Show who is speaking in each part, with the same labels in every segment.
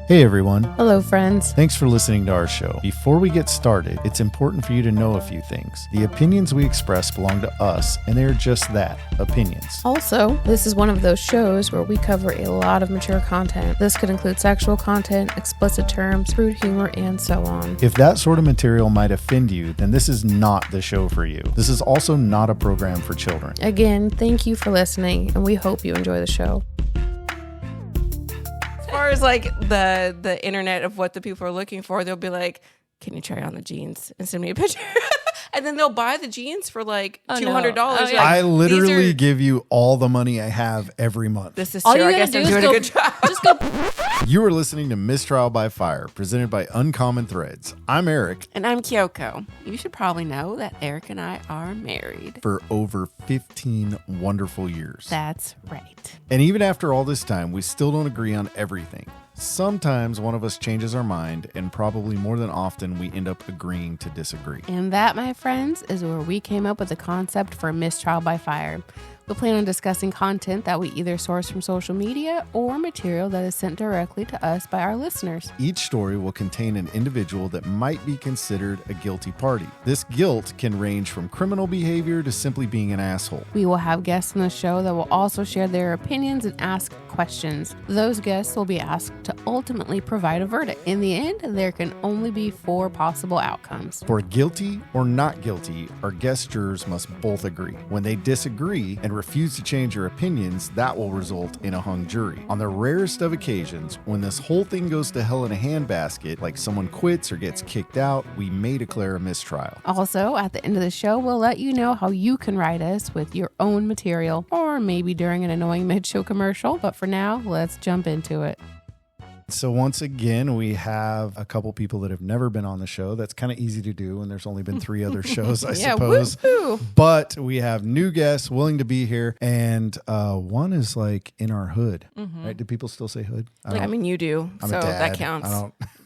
Speaker 1: Hey everyone.
Speaker 2: Hello, friends.
Speaker 1: Thanks for listening to our show. Before we get started, it's important for you to know a few things. The opinions we express belong to us, and they're just that, opinions.
Speaker 2: Also, this is one of those shows where we cover a lot of mature content. This could include sexual content, explicit terms, rude humor, and so on.
Speaker 1: If that sort of material might offend you, then this is not the show for you. This is also not a program for children.
Speaker 2: Again, thank you for listening, and we hope you enjoy the show.
Speaker 3: As far as like the internet of what the people are looking for, they'll be like, can you try on the jeans and send me a picture? And then they'll buy the jeans for like $200.
Speaker 2: Oh,
Speaker 3: yeah.
Speaker 1: I literally give you all the money I have every month.
Speaker 3: This is
Speaker 2: All
Speaker 3: true.
Speaker 2: you
Speaker 3: I
Speaker 2: gotta
Speaker 3: guess I'm
Speaker 2: do is
Speaker 3: doing
Speaker 2: go-
Speaker 3: a good job.
Speaker 2: Just go.
Speaker 1: You are listening to Mistrial by Fire, presented by Uncommon Threads. I'm Eric.
Speaker 3: And I'm Kyoko. You should probably know that Erik and I are married.
Speaker 1: For over 15 wonderful years.
Speaker 3: That's right.
Speaker 1: And even after all this time, we still don't agree on everything. Sometimes one of us changes our mind, and probably more than often, we end up agreeing to disagree.
Speaker 2: And that, my friends, is where we came up with the concept for Mistrial by Fire. We plan on discussing content that we either source from social media or material that is sent directly to us by our listeners.
Speaker 1: Each story will contain an individual that might be considered a guilty party. This guilt can range from criminal behavior to simply being an asshole.
Speaker 2: We will have guests on the show that will also share their opinions and ask questions. Those guests will be asked to ultimately provide a verdict. In the end, there can only be 4 possible outcomes.
Speaker 1: For guilty or not guilty, our guest jurors must both agree. When they disagree and refuse to change their opinions, that will result in a hung jury. On the rarest of occasions, when this whole thing goes to hell in a handbasket, like someone quits or gets kicked out, we may declare a mistrial.
Speaker 2: Also, at the end of the show, we'll let you know how you can write us with your own material, or maybe during an annoying mid-show commercial. But for now, let's jump into it.
Speaker 1: So once again, we have a couple people that have never been on the show. That's kind of easy to do, and there's only been 3 other shows, I suppose.
Speaker 3: Woo-hoo.
Speaker 1: But we have new guests willing to be here, and one is like in our hood. Right? Do people still say hood?
Speaker 3: I mean, you do,
Speaker 1: I'm
Speaker 3: so
Speaker 1: a dad.
Speaker 3: that counts.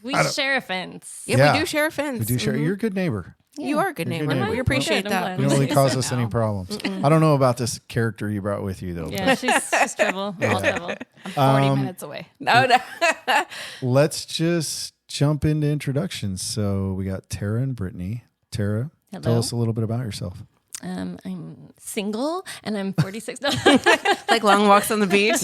Speaker 4: We share a fence.
Speaker 3: Yeah,
Speaker 1: Yeah.
Speaker 3: we do share a fence.
Speaker 1: We do share. You're a good neighbor.
Speaker 3: You are a good
Speaker 1: You're a
Speaker 3: neighbor.
Speaker 1: good neighbor.
Speaker 3: We appreciate
Speaker 4: I'm
Speaker 3: that.
Speaker 4: glad.
Speaker 1: You don't really
Speaker 4: Yes,
Speaker 1: cause
Speaker 4: I
Speaker 1: us
Speaker 4: know.
Speaker 1: any problems. I don't know about this character you brought with you, though.
Speaker 4: Yeah, she's trouble. All trouble.
Speaker 2: I'm 40 minutes away.
Speaker 3: No.
Speaker 1: Let's just jump into introductions. So we got Tara and Brittney. Tara, tell
Speaker 4: Hello.
Speaker 1: us a little bit about yourself.
Speaker 4: I'm single and I'm 46. No.
Speaker 3: Like long walks on the beach.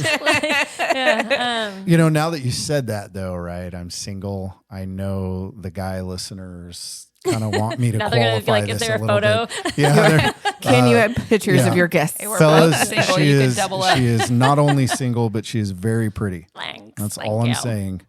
Speaker 1: You know, now that you said that, though, right? I'm single. I know the guy listeners kind of want me to
Speaker 4: Now they're gonna be
Speaker 1: qualify
Speaker 4: like, is
Speaker 1: this
Speaker 4: there
Speaker 1: a
Speaker 4: a
Speaker 1: little
Speaker 4: photo?
Speaker 1: bit. Yeah,
Speaker 3: Can you add pictures of your guests?
Speaker 1: fellas,
Speaker 4: single,
Speaker 1: she
Speaker 4: you could
Speaker 1: is
Speaker 4: double up.
Speaker 1: she is not only single, but she is very pretty.
Speaker 4: Thanks.
Speaker 1: That's
Speaker 4: Thank
Speaker 1: all I'm
Speaker 4: you.
Speaker 1: saying.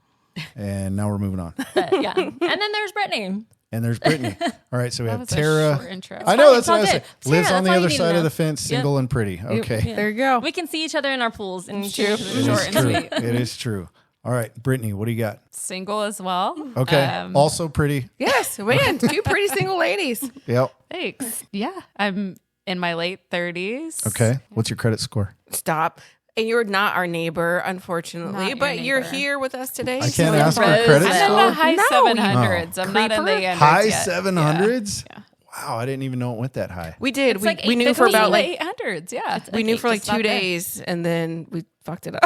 Speaker 1: And now we're moving on.
Speaker 4: Yeah. And then there's Brittney.
Speaker 1: And there's Brittney. All right, so we have
Speaker 2: was a
Speaker 1: Tara.
Speaker 2: short intro.
Speaker 1: I know
Speaker 4: It's
Speaker 1: that's what I
Speaker 4: all
Speaker 1: said.
Speaker 4: good.
Speaker 1: Lives
Speaker 4: Tara,
Speaker 1: on the
Speaker 4: that's all
Speaker 1: other
Speaker 4: you need to
Speaker 1: side of
Speaker 4: know.
Speaker 1: the fence, single and pretty. Okay,
Speaker 4: Yeah.
Speaker 3: There you go.
Speaker 4: We can see each other in our pools. And
Speaker 3: It's true.
Speaker 1: it is
Speaker 4: Short and
Speaker 1: true.
Speaker 4: sweet.
Speaker 1: It is true. All right, Brittany, what do you got?
Speaker 5: Single as well.
Speaker 1: Okay, also pretty.
Speaker 3: Yes, man, 2 pretty single ladies.
Speaker 1: Yep.
Speaker 5: Thanks. Yeah, I'm in my late 30s.
Speaker 1: Okay, what's your credit score?
Speaker 3: Stop. And you're not our neighbor, unfortunately,
Speaker 5: Not your
Speaker 3: but you're
Speaker 5: neighbor.
Speaker 3: here with us today.
Speaker 1: I can't
Speaker 3: so-
Speaker 1: ask for
Speaker 5: I'm
Speaker 1: credit
Speaker 5: in the
Speaker 1: score.
Speaker 5: high
Speaker 3: No,
Speaker 5: 700s. I'm not in the
Speaker 3: creeper.
Speaker 5: hundreds
Speaker 1: High
Speaker 5: yet.
Speaker 1: 700s?
Speaker 5: Yeah.
Speaker 1: Wow, I didn't even know it went that high.
Speaker 3: We did.
Speaker 4: It's like
Speaker 3: We knew for about like
Speaker 5: 800s. Yeah.
Speaker 3: we knew for like
Speaker 5: just not
Speaker 3: 2
Speaker 5: there.
Speaker 3: days, and then we fucked it up.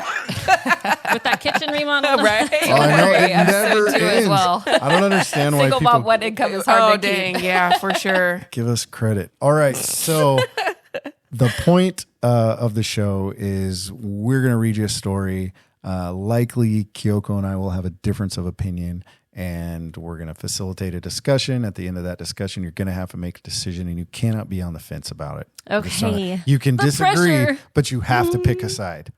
Speaker 4: with that kitchen remodel.
Speaker 3: Right?
Speaker 1: Oh, I know it
Speaker 5: episode
Speaker 1: never
Speaker 5: 2
Speaker 1: ends.
Speaker 5: as well.
Speaker 1: I don't understand why
Speaker 5: Single
Speaker 1: people
Speaker 5: mom, one income is hard
Speaker 3: Oh
Speaker 5: to keep.
Speaker 3: dang, yeah, for sure.
Speaker 1: give us credit. All right, so the point of the show is we're going to read you a story. Likely, Kyoko and I will have a difference of opinion, and we're going to facilitate a discussion. At the end of that discussion, you're going to have to make a decision, and you cannot be on the fence about it.
Speaker 4: Okay.
Speaker 1: You can
Speaker 4: The
Speaker 1: disagree,
Speaker 4: pressure.
Speaker 1: but you have to pick a side.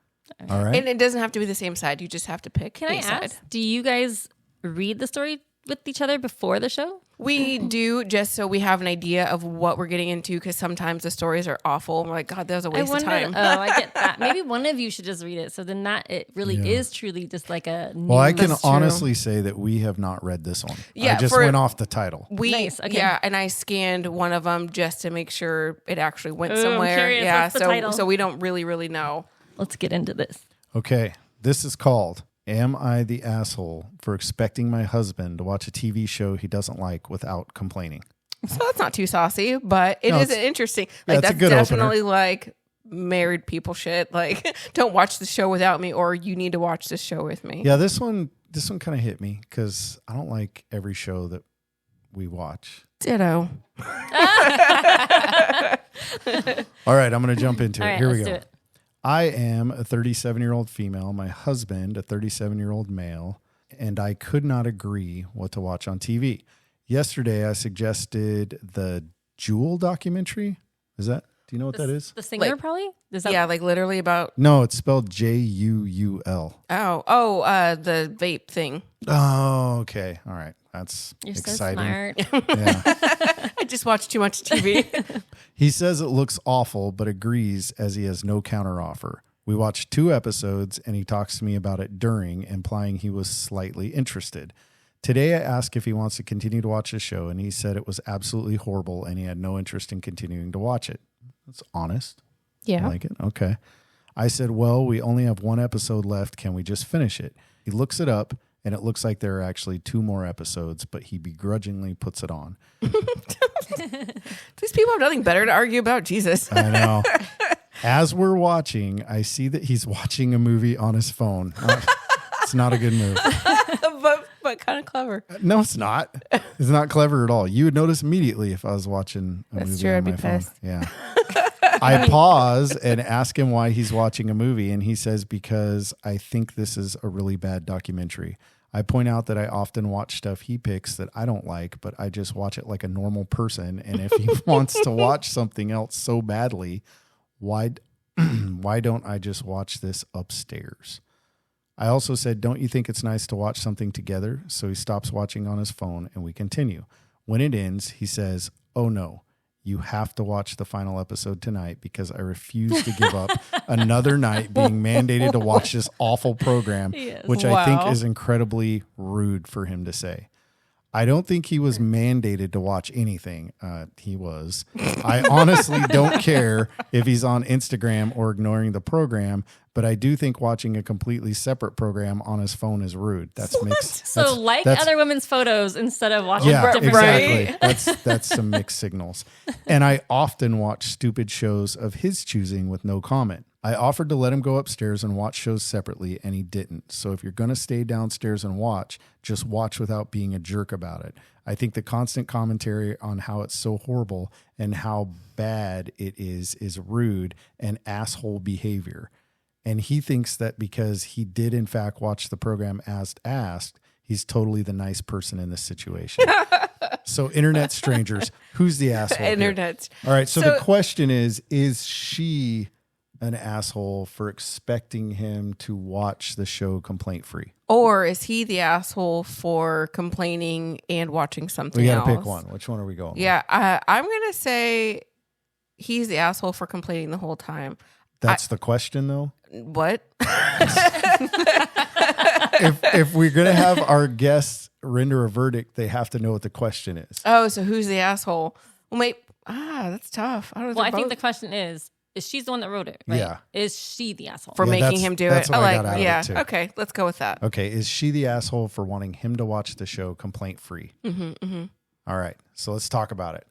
Speaker 1: All right?
Speaker 3: And it doesn't have to be the same side. You just have to pick
Speaker 4: Can I
Speaker 3: a side.
Speaker 4: ask, do you guys read the story with each other before the show?
Speaker 3: We do, just so we have an idea of what we're getting into, because sometimes the stories are awful. And we're like, God, that was a waste of time.
Speaker 4: Oh, I get that. Maybe one of you should just read it. So then it really is truly just like a new.
Speaker 1: Well, I can
Speaker 3: That's true.
Speaker 1: honestly say that we have not read this one.
Speaker 3: Yeah,
Speaker 1: I just
Speaker 3: for-
Speaker 1: went off the title.
Speaker 4: Nice, okay.
Speaker 3: Yeah, and I scanned one of them just to make sure it actually went
Speaker 4: Ooh, I'm
Speaker 3: somewhere.
Speaker 4: curious.
Speaker 3: Yeah,
Speaker 4: What's the title?
Speaker 3: so we don't really know.
Speaker 4: Let's get into this.
Speaker 1: Okay, this is called Am I the Asshole for Expecting My Husband to Watch a TV Show He Doesn't Like Without Complaining?
Speaker 3: So that's not too saucy, but it
Speaker 1: No,
Speaker 3: is
Speaker 1: it's-
Speaker 3: interesting.
Speaker 1: yeah,
Speaker 3: Like
Speaker 1: it's a
Speaker 3: that's
Speaker 1: good
Speaker 3: definitely like married people shit. Like, don't watch the show without me, or you need to watch this show with me.
Speaker 1: Yeah, this one this one kind of hit me because I don't like every show that we watch.
Speaker 3: Ditto.
Speaker 1: All right, I'm going to jump into it.
Speaker 4: right,
Speaker 1: Here we
Speaker 4: let's
Speaker 1: go.
Speaker 4: do it.
Speaker 1: I am a 37-year-old female, my husband a 37-year-old male, and I could not agree what to watch on TV. Yesterday, I suggested the Jewel documentary. Do you know what that is?
Speaker 4: The singer,
Speaker 3: Like-
Speaker 4: probably? Is that
Speaker 3: Yeah, like literally about
Speaker 1: No, it's spelled Juul.
Speaker 3: the vape thing.
Speaker 1: Oh, okay. All right. That's
Speaker 4: You're
Speaker 1: exciting.
Speaker 4: so smart.
Speaker 1: Yeah.
Speaker 3: I just watched too much TV.
Speaker 1: He says it looks awful, but agrees as he has no counteroffer. We watched 2 episodes, and he talks to me about it during, implying he was slightly interested. Today, I asked if he wants to continue to watch the show, and he said it was absolutely horrible, and he had no interest in continuing to watch it. That's honest.
Speaker 2: Yeah.
Speaker 1: I like it. Okay. I said, well, we only have 1 episode left. Can we just finish it? He looks it up, and it looks like there are actually 2 more episodes, but he begrudgingly puts it on.
Speaker 3: These people have nothing better to argue about. Jesus.
Speaker 1: I know. As we're watching, I see that he's watching a movie on his phone. It's not a good move.
Speaker 3: but kind of clever.
Speaker 1: No, it's not. It's not clever at all. You would notice immediately if I was watching a
Speaker 3: That's
Speaker 1: movie
Speaker 3: true,
Speaker 1: on
Speaker 3: I'd be
Speaker 1: my phone.
Speaker 3: pissed.
Speaker 1: Yeah. I pause and ask him why he's watching a movie, and he says, because I think this is a really bad documentary. I point out that I often watch stuff he picks that I don't like, but I just watch it like a normal person. And if he wants to watch something else so badly, why don't I just watch this upstairs? I also said, don't you think it's nice to watch something together? So he stops watching on his phone and we continue. When it ends, he says, oh no, you have to watch the final episode tonight because I refuse to give up another night being mandated to watch this awful program,
Speaker 4: Yes.
Speaker 1: which I think
Speaker 5: Wow.
Speaker 1: is incredibly rude for him to say. I don't think he was mandated to watch anything. He was. I honestly don't care if he's on Instagram or ignoring the program, but I do think watching a completely separate program on his phone is rude. That's mixed.
Speaker 4: So other women's photos instead of watching
Speaker 1: Yeah,
Speaker 4: different
Speaker 1: exactly. That's some mixed signals. And I often watch stupid shows of his choosing with no comment. I offered to let him go upstairs and watch shows separately, and he didn't. So if you're going to stay downstairs and watch, just watch without being a jerk about it. I think the constant commentary on how it's so horrible and how bad it is rude and asshole behavior. And he thinks that because he did, in fact, watch the program as asked, he's totally the nice person in this situation. So, internet strangers, who's the asshole here?
Speaker 3: Internet.
Speaker 1: All right. So,
Speaker 3: So-
Speaker 1: the question is she an asshole for expecting him to watch the show complaint free?
Speaker 3: Or is he the asshole for complaining and watching something
Speaker 1: We
Speaker 3: else?
Speaker 1: got to pick one. Which one are we going with?
Speaker 3: Yeah, I'm going to say he's the asshole for complaining the whole time.
Speaker 1: That's the question, though.
Speaker 3: What?
Speaker 1: If we're going to have our guests render a verdict, they have to know what the question is.
Speaker 3: Oh, so who's the asshole? Well, wait. That's tough. I don't know.
Speaker 4: Well, I
Speaker 3: they're
Speaker 4: think the
Speaker 3: both-
Speaker 4: question is she's the one that wrote it, right?
Speaker 1: Yeah.
Speaker 4: Is she the asshole?
Speaker 3: for
Speaker 1: Yeah,
Speaker 3: making
Speaker 1: that's-
Speaker 3: him do
Speaker 1: that's
Speaker 3: it.
Speaker 1: what I
Speaker 3: like,
Speaker 1: got out of it,
Speaker 3: yeah.
Speaker 1: too.
Speaker 3: Okay, let's go with that.
Speaker 1: Okay. Is she the asshole for wanting him to watch the show complaint free? All right. So let's talk about it.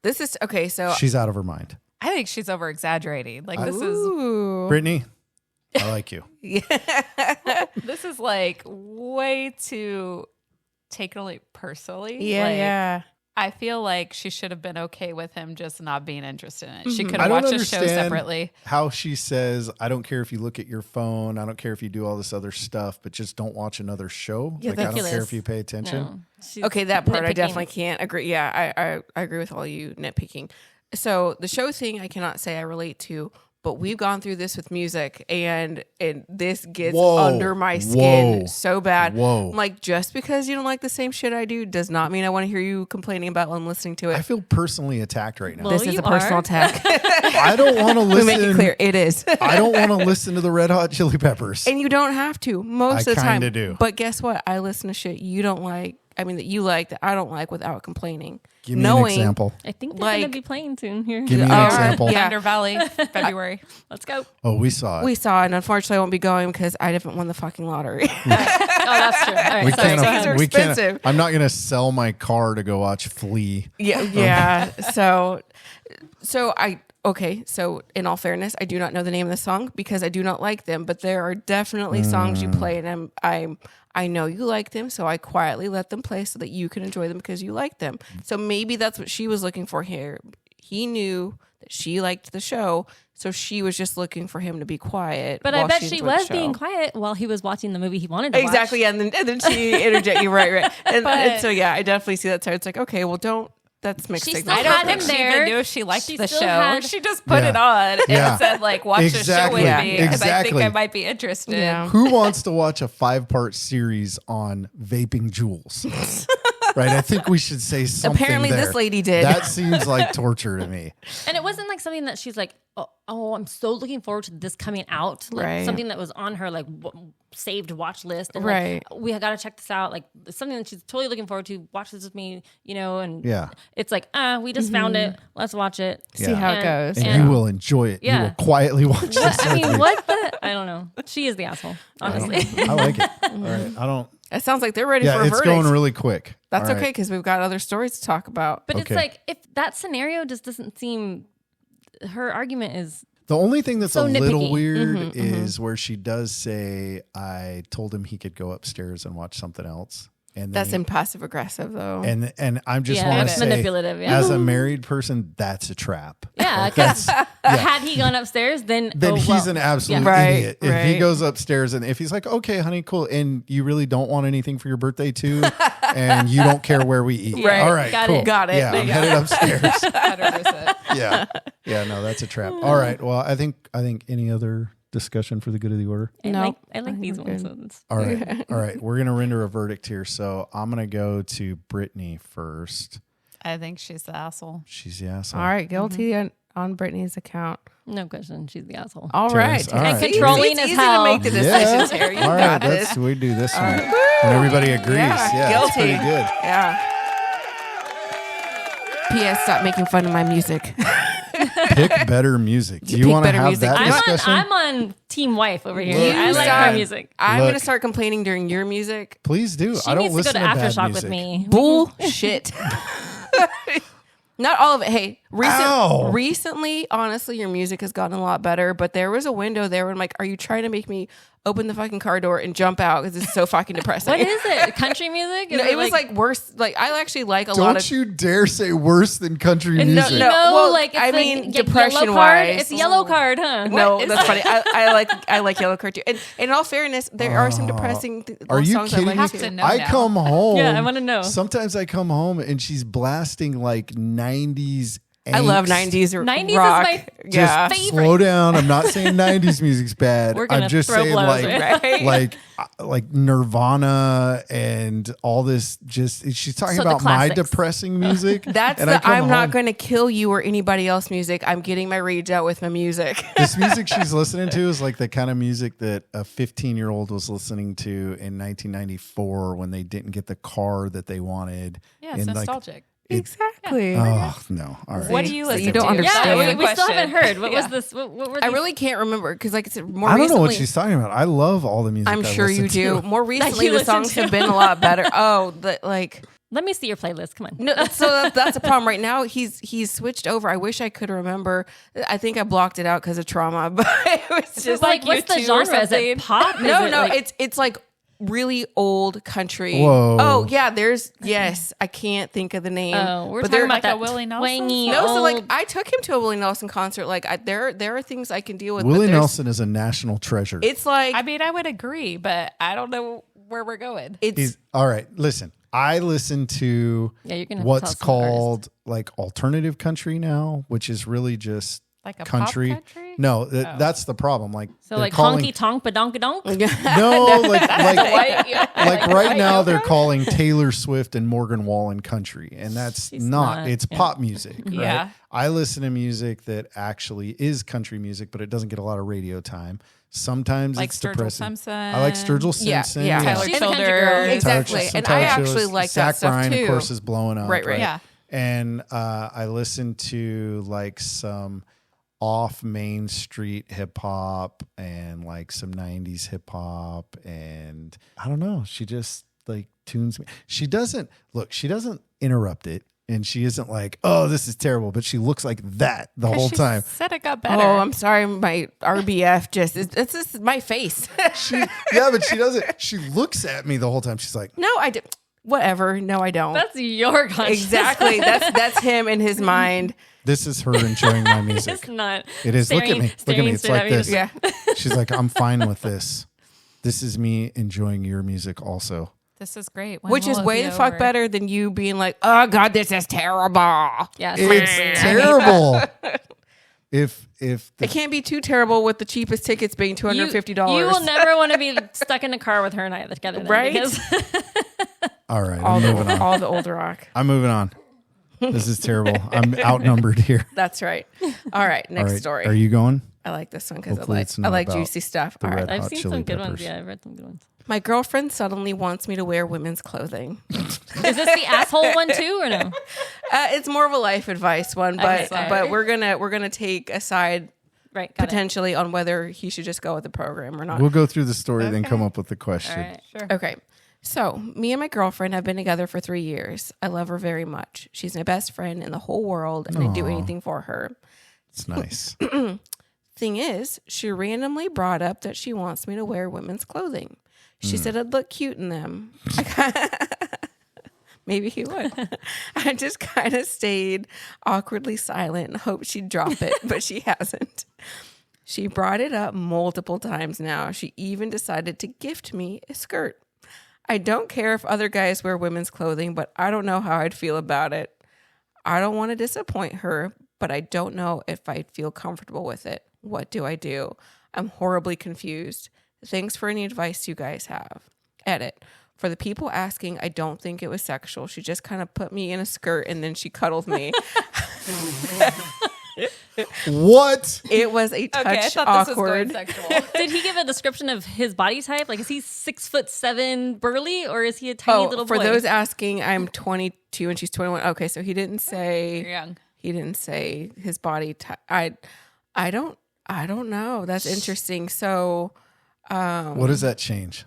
Speaker 3: This is okay. So
Speaker 1: She's out of her mind.
Speaker 5: I think she's over exaggerating. Like this is
Speaker 3: Ooh.
Speaker 1: Brittney, I like you.
Speaker 5: this is like way too taken it personally.
Speaker 3: Yeah,
Speaker 5: Like,
Speaker 3: yeah.
Speaker 5: I feel like she should have been okay with him just not being interested in it. She could
Speaker 1: I
Speaker 5: have
Speaker 1: don't
Speaker 5: watched a show
Speaker 1: understand
Speaker 5: separately.
Speaker 1: how she says, I don't care if you look at your phone. I don't care if you do all this other stuff, but just don't watch another show.
Speaker 3: Yeah,
Speaker 1: like, I don't care
Speaker 4: ridiculous.
Speaker 1: if you pay attention.
Speaker 4: No, she's
Speaker 3: Okay, that part I
Speaker 4: nitpicking.
Speaker 3: definitely can't agree. Yeah, I agree with all you nitpicking. So the show thing, I cannot say I relate to, but we've gone through this with music, and this gets
Speaker 1: Whoa.
Speaker 3: under my skin
Speaker 1: Whoa.
Speaker 3: so bad.
Speaker 1: Whoa.
Speaker 3: Like, just because you don't like the same shit I do does not mean I want to hear you complaining about when listening to it.
Speaker 1: I feel personally attacked right now.
Speaker 4: Well,
Speaker 3: This is
Speaker 4: you
Speaker 3: a personal
Speaker 4: are.
Speaker 3: attack.
Speaker 1: I don't want to
Speaker 3: Let me
Speaker 1: listen.
Speaker 3: make it clear, it is.
Speaker 1: I don't want to listen to the Red Hot Chili Peppers.
Speaker 3: And you don't have to most
Speaker 1: I
Speaker 3: of the time.
Speaker 1: kinda do.
Speaker 3: But guess what? I listen to shit you don't like. I mean, that you like that I don't like without complaining.
Speaker 1: Give me
Speaker 3: Knowing,
Speaker 1: an example.
Speaker 4: I think they're
Speaker 3: Like-
Speaker 4: gonna be playing soon here.
Speaker 1: Give me an
Speaker 3: Oh,
Speaker 1: example.
Speaker 3: yeah.
Speaker 5: Thunder Valley, February.
Speaker 4: Let's go.
Speaker 1: Oh, we saw it.
Speaker 3: We saw it, and unfortunately, I won't be going because I didn't win the fucking lottery.
Speaker 4: Oh, that's true. All right,
Speaker 1: we
Speaker 4: sorry,
Speaker 1: can't.
Speaker 4: go
Speaker 3: Tickets
Speaker 4: ahead.
Speaker 3: are
Speaker 1: We can't.
Speaker 3: expensive.
Speaker 1: I'm not going to sell my car to go watch Flea.
Speaker 3: yeah. So So in all fairness, I do not know the name of the song because I do not like them. But there are definitely songs you play, and I'm I know you like them, so I quietly let them play so that you can enjoy them because you like them. So maybe that's what she was looking for here. He knew that she liked the show, so she was just looking for him to be quiet.
Speaker 4: But I bet she was being quiet while he was watching the movie he wanted to watch.
Speaker 3: Exactly, and then she interjected you, right. And so, yeah, I definitely see that side. It's like, okay, well, don't. That's mixed signals.
Speaker 4: I don't think
Speaker 5: she even knew she liked the show.
Speaker 4: She
Speaker 5: just put it on and said, like, watch the show with me because I think I might be interested.
Speaker 3: Yeah.
Speaker 1: Who wants to watch a 5-part series on vaping jewels? Right? I think we should say something.
Speaker 3: Apparently,
Speaker 1: there.
Speaker 3: this lady did.
Speaker 1: That seems like torture to me.
Speaker 4: And it wasn't like something that she's like, oh, I'm so looking forward to this coming out. Like
Speaker 3: Right.
Speaker 4: something that was on her like saved watch list. And
Speaker 3: Right.
Speaker 4: like, we got to check this out. Like something that she's totally looking forward to. Watch this with me, And
Speaker 1: Yeah.
Speaker 4: it's like, we just found it. Let's watch it.
Speaker 3: See how it goes.
Speaker 1: And you will enjoy it.
Speaker 4: Yeah.
Speaker 1: You will quietly watch this.
Speaker 4: I mean, what the? I don't know. She is the asshole, honestly.
Speaker 1: I like it. All right. I don't.
Speaker 3: It sounds like they're ready for a
Speaker 1: It's
Speaker 3: verdict.
Speaker 1: going really quick.
Speaker 3: That's
Speaker 1: All
Speaker 3: okay
Speaker 1: right.
Speaker 3: because we've got other stories to talk about.
Speaker 4: But it's
Speaker 1: Okay.
Speaker 4: like, if that scenario just doesn't seem, her argument is,
Speaker 1: The only thing that's
Speaker 4: So
Speaker 1: a little
Speaker 4: nitpicky.
Speaker 1: weird is where she does say, I told him he could go upstairs and watch something else. And
Speaker 3: That's
Speaker 1: then
Speaker 3: passive aggressive, though.
Speaker 1: and I'm just
Speaker 4: Yeah,
Speaker 1: want to
Speaker 4: it's
Speaker 1: say,
Speaker 4: manipulative, yeah.
Speaker 1: as a married person, that's a trap.
Speaker 4: yeah,
Speaker 1: Like,
Speaker 4: because
Speaker 1: that's-
Speaker 4: had he gone upstairs, then
Speaker 1: he's an absolute
Speaker 3: Yeah. Right,
Speaker 1: idiot. If he
Speaker 3: right.
Speaker 1: goes upstairs and if he's like, okay, honey, cool, and you really don't want anything for your birthday too, and you don't care where we eat.
Speaker 3: Right.
Speaker 1: All right,
Speaker 4: Got
Speaker 1: cool.
Speaker 4: it.
Speaker 3: Got it.
Speaker 1: Yeah, I'm headed upstairs.
Speaker 5: 100%.
Speaker 1: Yeah, no, that's a trap. All right, well, I think any other discussion for the good of the order?
Speaker 3: No.
Speaker 4: I like these
Speaker 3: we're
Speaker 4: ones.
Speaker 3: good.
Speaker 4: So it's-
Speaker 1: All right. We're gonna render a verdict here. So I'm gonna go to Brittney first.
Speaker 5: I think she's the asshole.
Speaker 1: She's the asshole.
Speaker 3: All right, guilty on Brittany's account.
Speaker 4: No question. She's the asshole.
Speaker 3: All
Speaker 1: Cheers.
Speaker 3: right.
Speaker 1: All right.
Speaker 4: And controlling
Speaker 3: It's
Speaker 4: as
Speaker 3: easy
Speaker 4: hell.
Speaker 3: to make the decisions here. You
Speaker 1: All right.
Speaker 3: got it.
Speaker 1: We do this one when everybody agrees. Yeah,
Speaker 3: guilty.
Speaker 1: it's pretty good.
Speaker 3: Yeah. P.S. Stop making fun of my music.
Speaker 1: Pick better music. Do you
Speaker 3: Pick
Speaker 1: want to
Speaker 3: better
Speaker 1: have
Speaker 3: music.
Speaker 1: that discussion?
Speaker 4: I'm on team wife over here.
Speaker 1: Look,
Speaker 4: I like
Speaker 3: stop.
Speaker 4: her music.
Speaker 3: I'm
Speaker 1: Look.
Speaker 3: going to start complaining during your music.
Speaker 1: Please do.
Speaker 4: She
Speaker 1: I don't
Speaker 4: needs to go
Speaker 1: listen
Speaker 4: to
Speaker 1: bad
Speaker 4: Aftershock
Speaker 1: music.
Speaker 4: with me.
Speaker 3: Bullshit. Not all of it. Hey,
Speaker 1: Ow.
Speaker 3: recently, honestly, your music has gotten a lot better, but there was a window there where I'm like, are you trying to make me open the fucking car door and jump out because it's so fucking depressing?
Speaker 4: What is it? Country music? Is
Speaker 3: No, it was like worse. Like I actually like a lot
Speaker 1: Don't
Speaker 3: of.
Speaker 1: you dare say worse than country
Speaker 3: No,
Speaker 1: music.
Speaker 3: no.
Speaker 4: No,
Speaker 3: well,
Speaker 4: like it's
Speaker 3: I
Speaker 4: like
Speaker 3: mean,
Speaker 4: yellow
Speaker 3: depression
Speaker 4: card.
Speaker 3: wise.
Speaker 4: It's yellow card, huh?
Speaker 3: No,
Speaker 4: What is
Speaker 3: that's
Speaker 4: that?
Speaker 3: funny. I like Yellow Card too. And in all fairness, there are some depressing
Speaker 1: Are you
Speaker 3: songs
Speaker 1: kidding
Speaker 3: I
Speaker 1: me?
Speaker 3: like
Speaker 5: have
Speaker 3: too.
Speaker 5: to know
Speaker 1: I
Speaker 5: now.
Speaker 1: come home.
Speaker 4: Yeah, I wanna know.
Speaker 1: Sometimes I come home and she's blasting like 90s.
Speaker 3: I love
Speaker 1: angst.
Speaker 3: 90s
Speaker 4: 90s is
Speaker 3: rock.
Speaker 4: my
Speaker 3: yeah.
Speaker 1: Just slow down. I'm not saying 90s music's bad.
Speaker 4: We're gonna
Speaker 1: I'm just
Speaker 4: throw
Speaker 1: saying
Speaker 4: blows,
Speaker 1: like
Speaker 3: right?
Speaker 1: like Nirvana and all this. Just she's talking
Speaker 4: So the
Speaker 1: about my
Speaker 4: classics.
Speaker 1: depressing music.
Speaker 3: That's
Speaker 1: and I
Speaker 3: the
Speaker 1: come
Speaker 3: I'm not
Speaker 1: home-
Speaker 3: going to kill you or anybody else music. I'm getting my rage out with my music.
Speaker 1: This music she's listening to is like the kind of music that a 15-year-old was listening to in 1994 when they didn't get the car that they wanted.
Speaker 5: Yeah, it's
Speaker 1: And, like,
Speaker 5: nostalgic.
Speaker 3: Exactly.
Speaker 1: Oh no! All right.
Speaker 5: What do you
Speaker 3: So
Speaker 5: listen
Speaker 3: you don't
Speaker 5: to?
Speaker 3: understand.
Speaker 4: Yeah,
Speaker 3: Good
Speaker 4: we still
Speaker 5: question.
Speaker 4: haven't heard. What
Speaker 5: Yeah.
Speaker 4: was this? What were
Speaker 3: I
Speaker 4: these?
Speaker 3: really can't remember because, like I said, more
Speaker 1: I don't
Speaker 3: recently.
Speaker 1: know what she's talking about. I love all the music.
Speaker 3: I'm
Speaker 1: I
Speaker 3: sure you
Speaker 1: listen
Speaker 3: do.
Speaker 1: to.
Speaker 3: More recently,
Speaker 4: you
Speaker 3: the
Speaker 4: listen
Speaker 3: songs
Speaker 4: to.
Speaker 3: have been a lot better. Oh, like
Speaker 4: Let me see your playlist. Come on.
Speaker 3: no. So that's a problem right now. He's switched over. I wish I could remember. I think I blocked it out because of trauma, but it was just
Speaker 4: Like, what's the
Speaker 5: U2 or
Speaker 4: genre? Is it
Speaker 5: something?
Speaker 4: pop?
Speaker 3: no,
Speaker 4: Is it
Speaker 3: no.
Speaker 4: like-
Speaker 3: It's like really old country.
Speaker 1: Whoa.
Speaker 3: Oh yeah, yes. I can't think of the name.
Speaker 4: Oh, we're
Speaker 3: but
Speaker 4: talking
Speaker 3: they're
Speaker 4: about that
Speaker 5: a Willie Nelson
Speaker 4: twangy
Speaker 3: no. So like
Speaker 4: old-
Speaker 3: I took him to a Willie Nelson concert. Like there are things I can deal with. but
Speaker 1: Willie
Speaker 3: there's-
Speaker 1: Nelson is a national treasure.
Speaker 3: It's like
Speaker 5: I mean, I would agree, but I don't know where we're going.
Speaker 3: it's
Speaker 1: He's all right. Listen, I listen to
Speaker 4: Yeah, you're gonna have to
Speaker 1: what's
Speaker 4: tell us some
Speaker 1: called like alternative country now, which is really just
Speaker 5: Like a pop
Speaker 1: country.
Speaker 5: country?
Speaker 1: No, that's the problem. Like
Speaker 4: So
Speaker 1: they're
Speaker 4: like
Speaker 1: calling,
Speaker 4: honky tonk badonkadonk.
Speaker 1: no, like
Speaker 5: Like
Speaker 1: right now they're
Speaker 5: yoga?
Speaker 1: calling Taylor Swift and Morgan Wallen country, and that's
Speaker 4: She's
Speaker 1: not.
Speaker 4: not,
Speaker 1: It's
Speaker 4: yeah.
Speaker 1: pop music. Right?
Speaker 5: Yeah.
Speaker 1: I listen to music that actually is country music, but it doesn't get a lot of radio time. Sometimes
Speaker 5: Like
Speaker 1: it's
Speaker 5: Sturgill
Speaker 1: depressing.
Speaker 5: Simpson.
Speaker 1: I like Sturgill
Speaker 3: Yeah,
Speaker 1: Simpson.
Speaker 3: yeah.
Speaker 5: Tyler
Speaker 4: She's a country
Speaker 5: Childers.
Speaker 4: girl.
Speaker 3: Exactly.
Speaker 1: Some
Speaker 3: And
Speaker 1: Tyler
Speaker 3: I actually
Speaker 1: Childers.
Speaker 3: like
Speaker 1: Zach
Speaker 3: that stuff
Speaker 1: Bryan,
Speaker 3: too.
Speaker 1: of course, is blowing up.
Speaker 3: Right.
Speaker 5: Yeah.
Speaker 1: And I listen to like some off Main Street hip hop and like some 90s hip hop. And I don't know. She just like tunes me. She doesn't interrupt it. And she isn't like, oh, this is terrible, but she looks like that the whole
Speaker 5: She
Speaker 1: time.
Speaker 5: said it got better.
Speaker 3: Oh, I'm sorry. My RBF it's just my face.
Speaker 1: But she doesn't. She looks at me the whole time. She's like,
Speaker 3: No, I did. Whatever. No, I don't.
Speaker 4: That's your conscience.
Speaker 3: Exactly. That's him in his mind.
Speaker 1: this is her enjoying my music.
Speaker 4: It's not.
Speaker 1: It is. Look at me. Look at me. It's
Speaker 4: staring
Speaker 1: like this.
Speaker 3: Yeah.
Speaker 1: She's like, I'm fine with this. This is me enjoying your music also.
Speaker 5: This is great. When
Speaker 3: Which
Speaker 5: will
Speaker 3: is
Speaker 5: it
Speaker 3: way
Speaker 5: be
Speaker 3: the fuck
Speaker 5: over?
Speaker 3: better than you being like, oh God, this is terrible.
Speaker 4: Yeah,
Speaker 1: It's terrible. If
Speaker 3: It can't be too terrible with the cheapest tickets being $250.
Speaker 4: You will never want to be stuck in a car with her and I together, then,
Speaker 3: Right?
Speaker 4: because-
Speaker 1: all right,
Speaker 3: all
Speaker 1: I'm moving on.
Speaker 3: all the old rock.
Speaker 1: I'm moving on. This is terrible. I'm outnumbered here.
Speaker 3: That's right. All right, next
Speaker 1: All right,
Speaker 3: story.
Speaker 1: are you going?
Speaker 3: I like this one because
Speaker 1: Hopefully it's not
Speaker 3: I like
Speaker 1: about
Speaker 3: juicy stuff.
Speaker 1: the
Speaker 3: All right.
Speaker 1: red
Speaker 4: I've
Speaker 1: hot
Speaker 4: seen
Speaker 1: chili
Speaker 4: some good ones.
Speaker 1: peppers.
Speaker 4: Yeah, I've read some good ones.
Speaker 3: My girlfriend suddenly wants me to wear women's clothing.
Speaker 4: Is this the asshole one too, or no?
Speaker 3: It's more of a life advice one, but
Speaker 4: Okay, sorry.
Speaker 3: but we're gonna take a side
Speaker 4: Right, got it.
Speaker 3: potentially on whether he should just go with the program or not.
Speaker 1: We'll go through the story, then come up with the question.
Speaker 4: All right, sure.
Speaker 3: Okay. So, me and my girlfriend have been together for 3 years. I love her very much. She's my best friend in the whole world, and I'd do anything for her.
Speaker 1: It's nice.
Speaker 3: Thing is, she randomly brought up that she wants me to wear women's clothing. She said I'd look cute in them. Maybe he would. I just kind of stayed awkwardly silent and hoped she'd drop it, but she hasn't. She brought it up multiple times now. She even decided to gift me a skirt. I don't care if other guys wear women's clothing, but I don't know how I'd feel about it. I don't want to disappoint her, but I don't know if I'd feel comfortable with it. What do I do? I'm horribly confused. Thanks for any advice you guys have. Edit. For the people asking, I don't think it was sexual. She just kind of put me in a skirt and then she cuddled me.
Speaker 1: What?
Speaker 3: It was a touch
Speaker 5: Okay, I thought this was
Speaker 3: awkward.
Speaker 5: going sexual.
Speaker 4: Did he give a description of his body type? Like, is he 6'7" burly, or is he a tiny little boy?
Speaker 3: For those asking, I'm 22 and she's 21. Okay, so he didn't say.
Speaker 5: You're young.
Speaker 3: He didn't say his body type. I don't know. That's interesting. So,
Speaker 1: What does that change?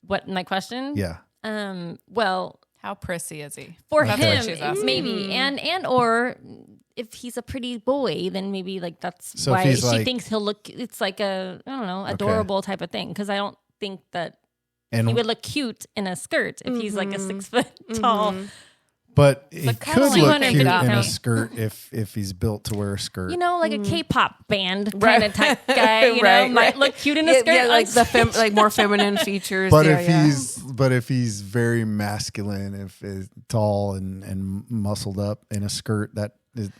Speaker 4: What, my question?
Speaker 1: Yeah.
Speaker 4: Well,
Speaker 5: How prissy is he?
Speaker 4: for
Speaker 5: That's what she's
Speaker 4: him,
Speaker 5: asking.
Speaker 4: maybe, and or if he's a pretty boy, then maybe like that's
Speaker 1: So if
Speaker 4: why
Speaker 1: he's
Speaker 4: she
Speaker 1: like-
Speaker 4: thinks he'll look. It's like a, I don't know, adorable type of thing. Because I don't think that
Speaker 1: And
Speaker 4: he would look cute in a skirt if he's like a 6 foot tall.
Speaker 1: but he could
Speaker 5: cuddling
Speaker 1: look
Speaker 4: 250
Speaker 1: cute in a
Speaker 4: pounds.
Speaker 1: skirt if he's built to wear a skirt.
Speaker 4: You know, like a K-pop band kind
Speaker 3: Right.
Speaker 4: of type guy. You know,
Speaker 3: Right,
Speaker 4: might
Speaker 3: right.
Speaker 4: look cute in a skirt.
Speaker 3: yeah, like like more feminine features.
Speaker 1: but
Speaker 3: there,
Speaker 1: if he's very masculine, if is tall and muscled up in a skirt,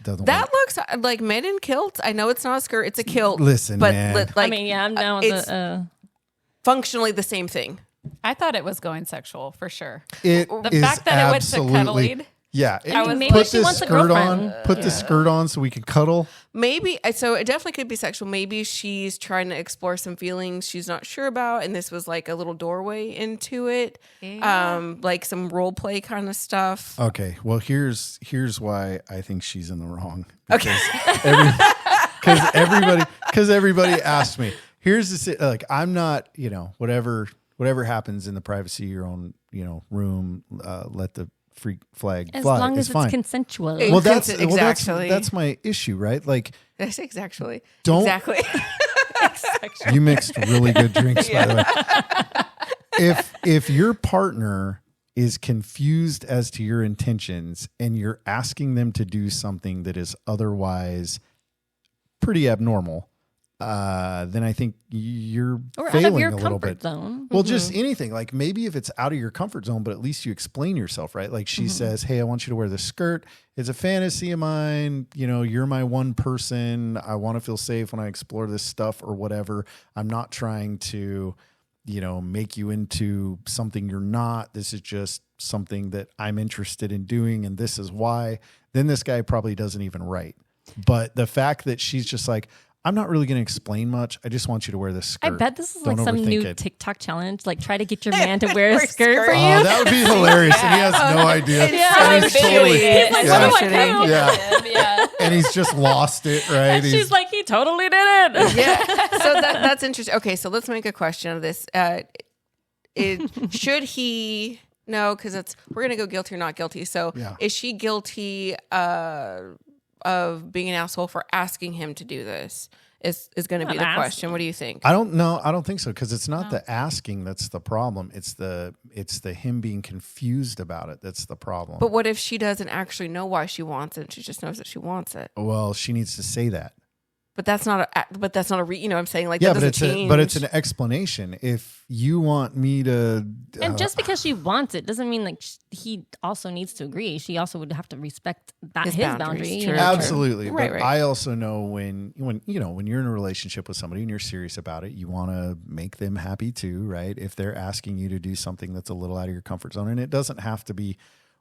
Speaker 1: doesn't
Speaker 3: that
Speaker 1: work.
Speaker 3: looks like men in kilts. I know it's not a skirt; it's a kilt.
Speaker 1: Listen,
Speaker 3: but
Speaker 1: man.
Speaker 3: like,
Speaker 4: I mean, yeah, I'm down with
Speaker 3: it's
Speaker 4: the.
Speaker 3: functionally the same thing.
Speaker 5: I thought it was going sexual for sure.
Speaker 1: It
Speaker 5: The
Speaker 1: is
Speaker 5: fact that it went to
Speaker 1: absolutely-
Speaker 5: cuddling.
Speaker 1: Yeah,
Speaker 4: I mean, maybe
Speaker 1: put
Speaker 4: she
Speaker 1: this
Speaker 4: wants a
Speaker 1: skirt on.
Speaker 4: girlfriend.
Speaker 1: Put the skirt on so we can cuddle.
Speaker 3: Maybe so. It definitely could be sexual. Maybe she's trying to explore some feelings she's not sure about, and this was like a little doorway into it. Like some role play kind of stuff.
Speaker 1: Okay, well here's why I think she's in the wrong.
Speaker 3: Okay.
Speaker 1: Because everybody asked me. Here's the like I'm not, whatever happens in the privacy of your own room. Let the freak flag
Speaker 4: As
Speaker 1: fly.
Speaker 4: long as it's
Speaker 1: fine.
Speaker 4: consensual.
Speaker 1: Well, that's
Speaker 3: Exactly.
Speaker 1: that's my issue, right? Like
Speaker 3: Did I say exactly?
Speaker 1: Don't-
Speaker 3: Exactly.
Speaker 1: you mixed really good drinks, by the way. If your partner is confused as to your intentions and you're asking them to do something that is otherwise pretty abnormal, then I think you're
Speaker 4: or out
Speaker 1: failing
Speaker 4: of your
Speaker 1: a little
Speaker 4: comfort
Speaker 1: bit.
Speaker 4: zone.
Speaker 1: Well, just anything. Like maybe if it's out of your comfort zone, but at least you explain yourself, right? Like she says, "Hey, I want you to wear this skirt. It's a fantasy of mine. You're my one person. I want to feel safe when I explore this stuff or whatever. I'm not trying to, make you into something you're not. This is just something that I'm interested in doing, and this is why." Then this guy probably doesn't even write. But the fact that she's just like, I'm not really going to explain much. I just want you to wear this skirt.
Speaker 4: I bet this is
Speaker 1: Don't
Speaker 4: like some
Speaker 1: overthink
Speaker 4: new
Speaker 1: it.
Speaker 4: TikTok challenge. Like, try to get your man to wear a
Speaker 3: Wear
Speaker 4: skirt for
Speaker 3: skirt.
Speaker 4: you.
Speaker 1: Oh, that would be hilarious. And he has no idea.
Speaker 4: Yeah.
Speaker 1: And he's totally,
Speaker 3: He's
Speaker 4: like,
Speaker 1: yeah.
Speaker 4: what do I do?
Speaker 1: Yeah.
Speaker 5: Yeah.
Speaker 1: And he's just lost it, right?
Speaker 4: And she's like, he totally did it.
Speaker 3: Yeah. So that's interesting. Okay, so let's make a question of this. Should he No, because we're gonna go guilty or not guilty. So
Speaker 1: Yeah.
Speaker 3: is she guilty of being an asshole for asking him to do this? Is going to be the
Speaker 4: Not
Speaker 3: question.
Speaker 4: asking.
Speaker 3: What do you think?
Speaker 1: I don't know. I don't think so because it's not the asking that's the problem. It's the him being confused about it that's the problem.
Speaker 3: But what if she doesn't actually know why she wants it? She just knows that she wants it.
Speaker 1: Well, she needs to say that.
Speaker 3: But that's not a you know what I'm saying? Like
Speaker 1: Yeah,
Speaker 3: that
Speaker 1: but
Speaker 3: doesn't change.
Speaker 1: but it's an explanation. If you want me to,
Speaker 4: And just because she wants it doesn't mean like he also needs to agree. She also would have to respect that
Speaker 3: His
Speaker 4: his
Speaker 3: boundaries,
Speaker 4: boundary. you
Speaker 3: true.
Speaker 4: know?
Speaker 1: absolutely,
Speaker 3: Right,
Speaker 1: but
Speaker 3: right.
Speaker 1: I also know when you're in a relationship with somebody and you're serious about it, you want to make them happy too, right? If they're asking you to do something that's a little out of your comfort zone, and it doesn't have to be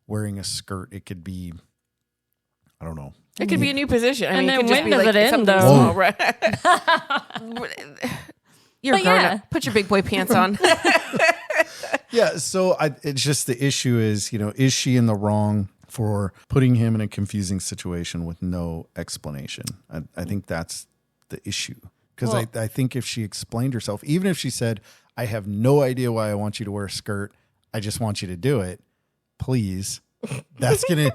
Speaker 1: wearing a skirt, it could be, I don't know.
Speaker 3: It could be a new position. I
Speaker 4: And
Speaker 3: mean, it
Speaker 4: then
Speaker 3: could just
Speaker 4: when
Speaker 3: be
Speaker 4: does
Speaker 3: like
Speaker 4: it end,
Speaker 3: something
Speaker 4: though?
Speaker 3: small, right? You're
Speaker 4: But
Speaker 3: grown
Speaker 4: yeah.
Speaker 3: up. Put your big boy pants on.
Speaker 1: Yeah, so it's just the issue is, is she in the wrong for putting him in a confusing situation with no explanation? I think that's the issue. Because
Speaker 4: Well-
Speaker 1: I think if she explained herself, even if she said, I have no idea why I want you to wear a skirt, I just want you to do it, please. That's gonna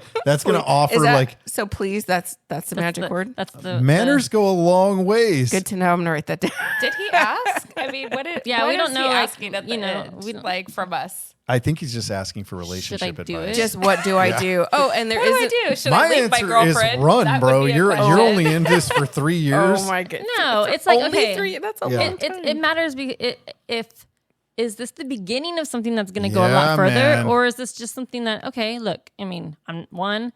Speaker 1: offer
Speaker 3: Is that,
Speaker 1: like
Speaker 3: so please, that's the magic word.
Speaker 4: That's the
Speaker 1: manners go a long ways.
Speaker 3: Good to know. I'm gonna write that down.
Speaker 5: Did he ask? I mean,
Speaker 4: Yeah,
Speaker 5: what
Speaker 4: we don't
Speaker 5: is
Speaker 4: know,
Speaker 5: he
Speaker 4: like,
Speaker 5: asking at
Speaker 4: you
Speaker 5: the
Speaker 4: know,
Speaker 5: end,
Speaker 4: we don't-
Speaker 5: like from us.
Speaker 1: I think he's just asking for relationship
Speaker 4: do
Speaker 1: advice.
Speaker 4: it?
Speaker 3: Just what do I do? Oh, and there
Speaker 5: What do I
Speaker 3: is
Speaker 5: do? Should
Speaker 1: My
Speaker 5: I leave my
Speaker 1: answer
Speaker 5: girlfriend?
Speaker 1: is run,
Speaker 5: That would
Speaker 1: bro.
Speaker 5: be a
Speaker 1: You're
Speaker 5: question.
Speaker 1: only in this for 3 years.
Speaker 3: Oh my goodness.
Speaker 4: No, it's like,
Speaker 3: only
Speaker 4: okay.
Speaker 3: 3. That's a
Speaker 1: Yeah.
Speaker 3: long
Speaker 4: It
Speaker 3: time.
Speaker 4: matters if is this the beginning of something that's going to go a
Speaker 1: Yeah,
Speaker 4: lot further,
Speaker 1: man.
Speaker 4: or is this just something that look, I mean, I'm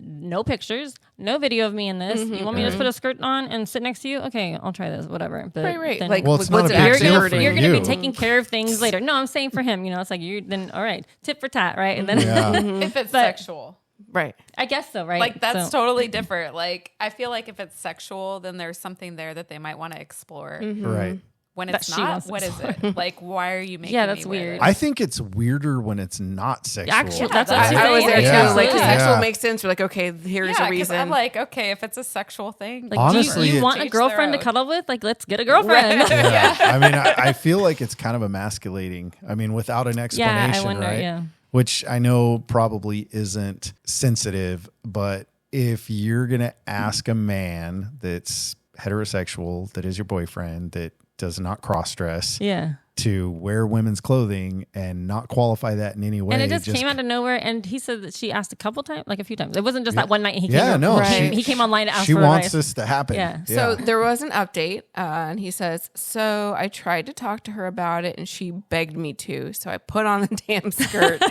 Speaker 4: no pictures, no video of me in this. You want me to just put a skirt on and sit next to you? Okay, I'll try this, whatever. But
Speaker 3: Right.
Speaker 4: then
Speaker 3: Like,
Speaker 1: Well, it's
Speaker 3: what's
Speaker 1: not a
Speaker 3: it
Speaker 1: big
Speaker 3: actually
Speaker 1: deal for
Speaker 3: hurting?
Speaker 4: you're going to
Speaker 1: you.
Speaker 4: be taking care of things later. No, I'm saying for him, it's like then all right, tit for tat, right? And then
Speaker 1: Yeah.
Speaker 5: If it's
Speaker 4: But-
Speaker 5: sexual.
Speaker 3: Right.
Speaker 4: I guess so, right?
Speaker 5: Like that's
Speaker 4: So-
Speaker 5: totally different. Like I feel like if it's sexual, then there's something there that they might want to explore.
Speaker 1: Right.
Speaker 5: When
Speaker 4: That
Speaker 5: it's
Speaker 4: she
Speaker 5: not,
Speaker 4: wants to
Speaker 5: what is it? Like why are you making
Speaker 4: Yeah, that's
Speaker 5: me wear
Speaker 4: weird.
Speaker 5: this?
Speaker 1: I think it's weirder when it's not sexual.
Speaker 4: Actually,
Speaker 5: Yeah,
Speaker 4: that's
Speaker 5: that's-
Speaker 4: what
Speaker 3: I was there
Speaker 1: Yeah.
Speaker 3: too. Like, 'cause
Speaker 1: Yeah.
Speaker 3: sexual makes sense. We're like, okay, here's
Speaker 5: yeah,
Speaker 3: a
Speaker 5: 'cause
Speaker 3: reason.
Speaker 5: I'm like, okay, if it's a sexual thing,
Speaker 4: Like,
Speaker 1: Honestly,
Speaker 4: do you
Speaker 1: it-
Speaker 4: want a
Speaker 5: Teach their
Speaker 4: girlfriend to
Speaker 5: own.
Speaker 4: cuddle with? Like, let's get a girlfriend.
Speaker 1: Yeah. I mean, I feel like it's kind of emasculating. I mean, without an explanation,
Speaker 4: I wonder,
Speaker 1: right?
Speaker 4: yeah.
Speaker 1: Which I know probably isn't sensitive, but if you're going to ask a man that's heterosexual, that is your boyfriend, that does not cross-dress,
Speaker 4: Yeah.
Speaker 1: to wear women's clothing and not qualify that in any way.
Speaker 4: And it just came out of nowhere. And he said that she asked a few times. It wasn't just that one night he came.
Speaker 1: Yeah, no,
Speaker 4: he came online to ask
Speaker 1: she
Speaker 4: for
Speaker 1: wants
Speaker 4: advice.
Speaker 1: this to happen.
Speaker 4: Yeah.
Speaker 3: So there was an update, and he says, so I tried to talk to her about it, and she begged me to. So I put on the damn skirt.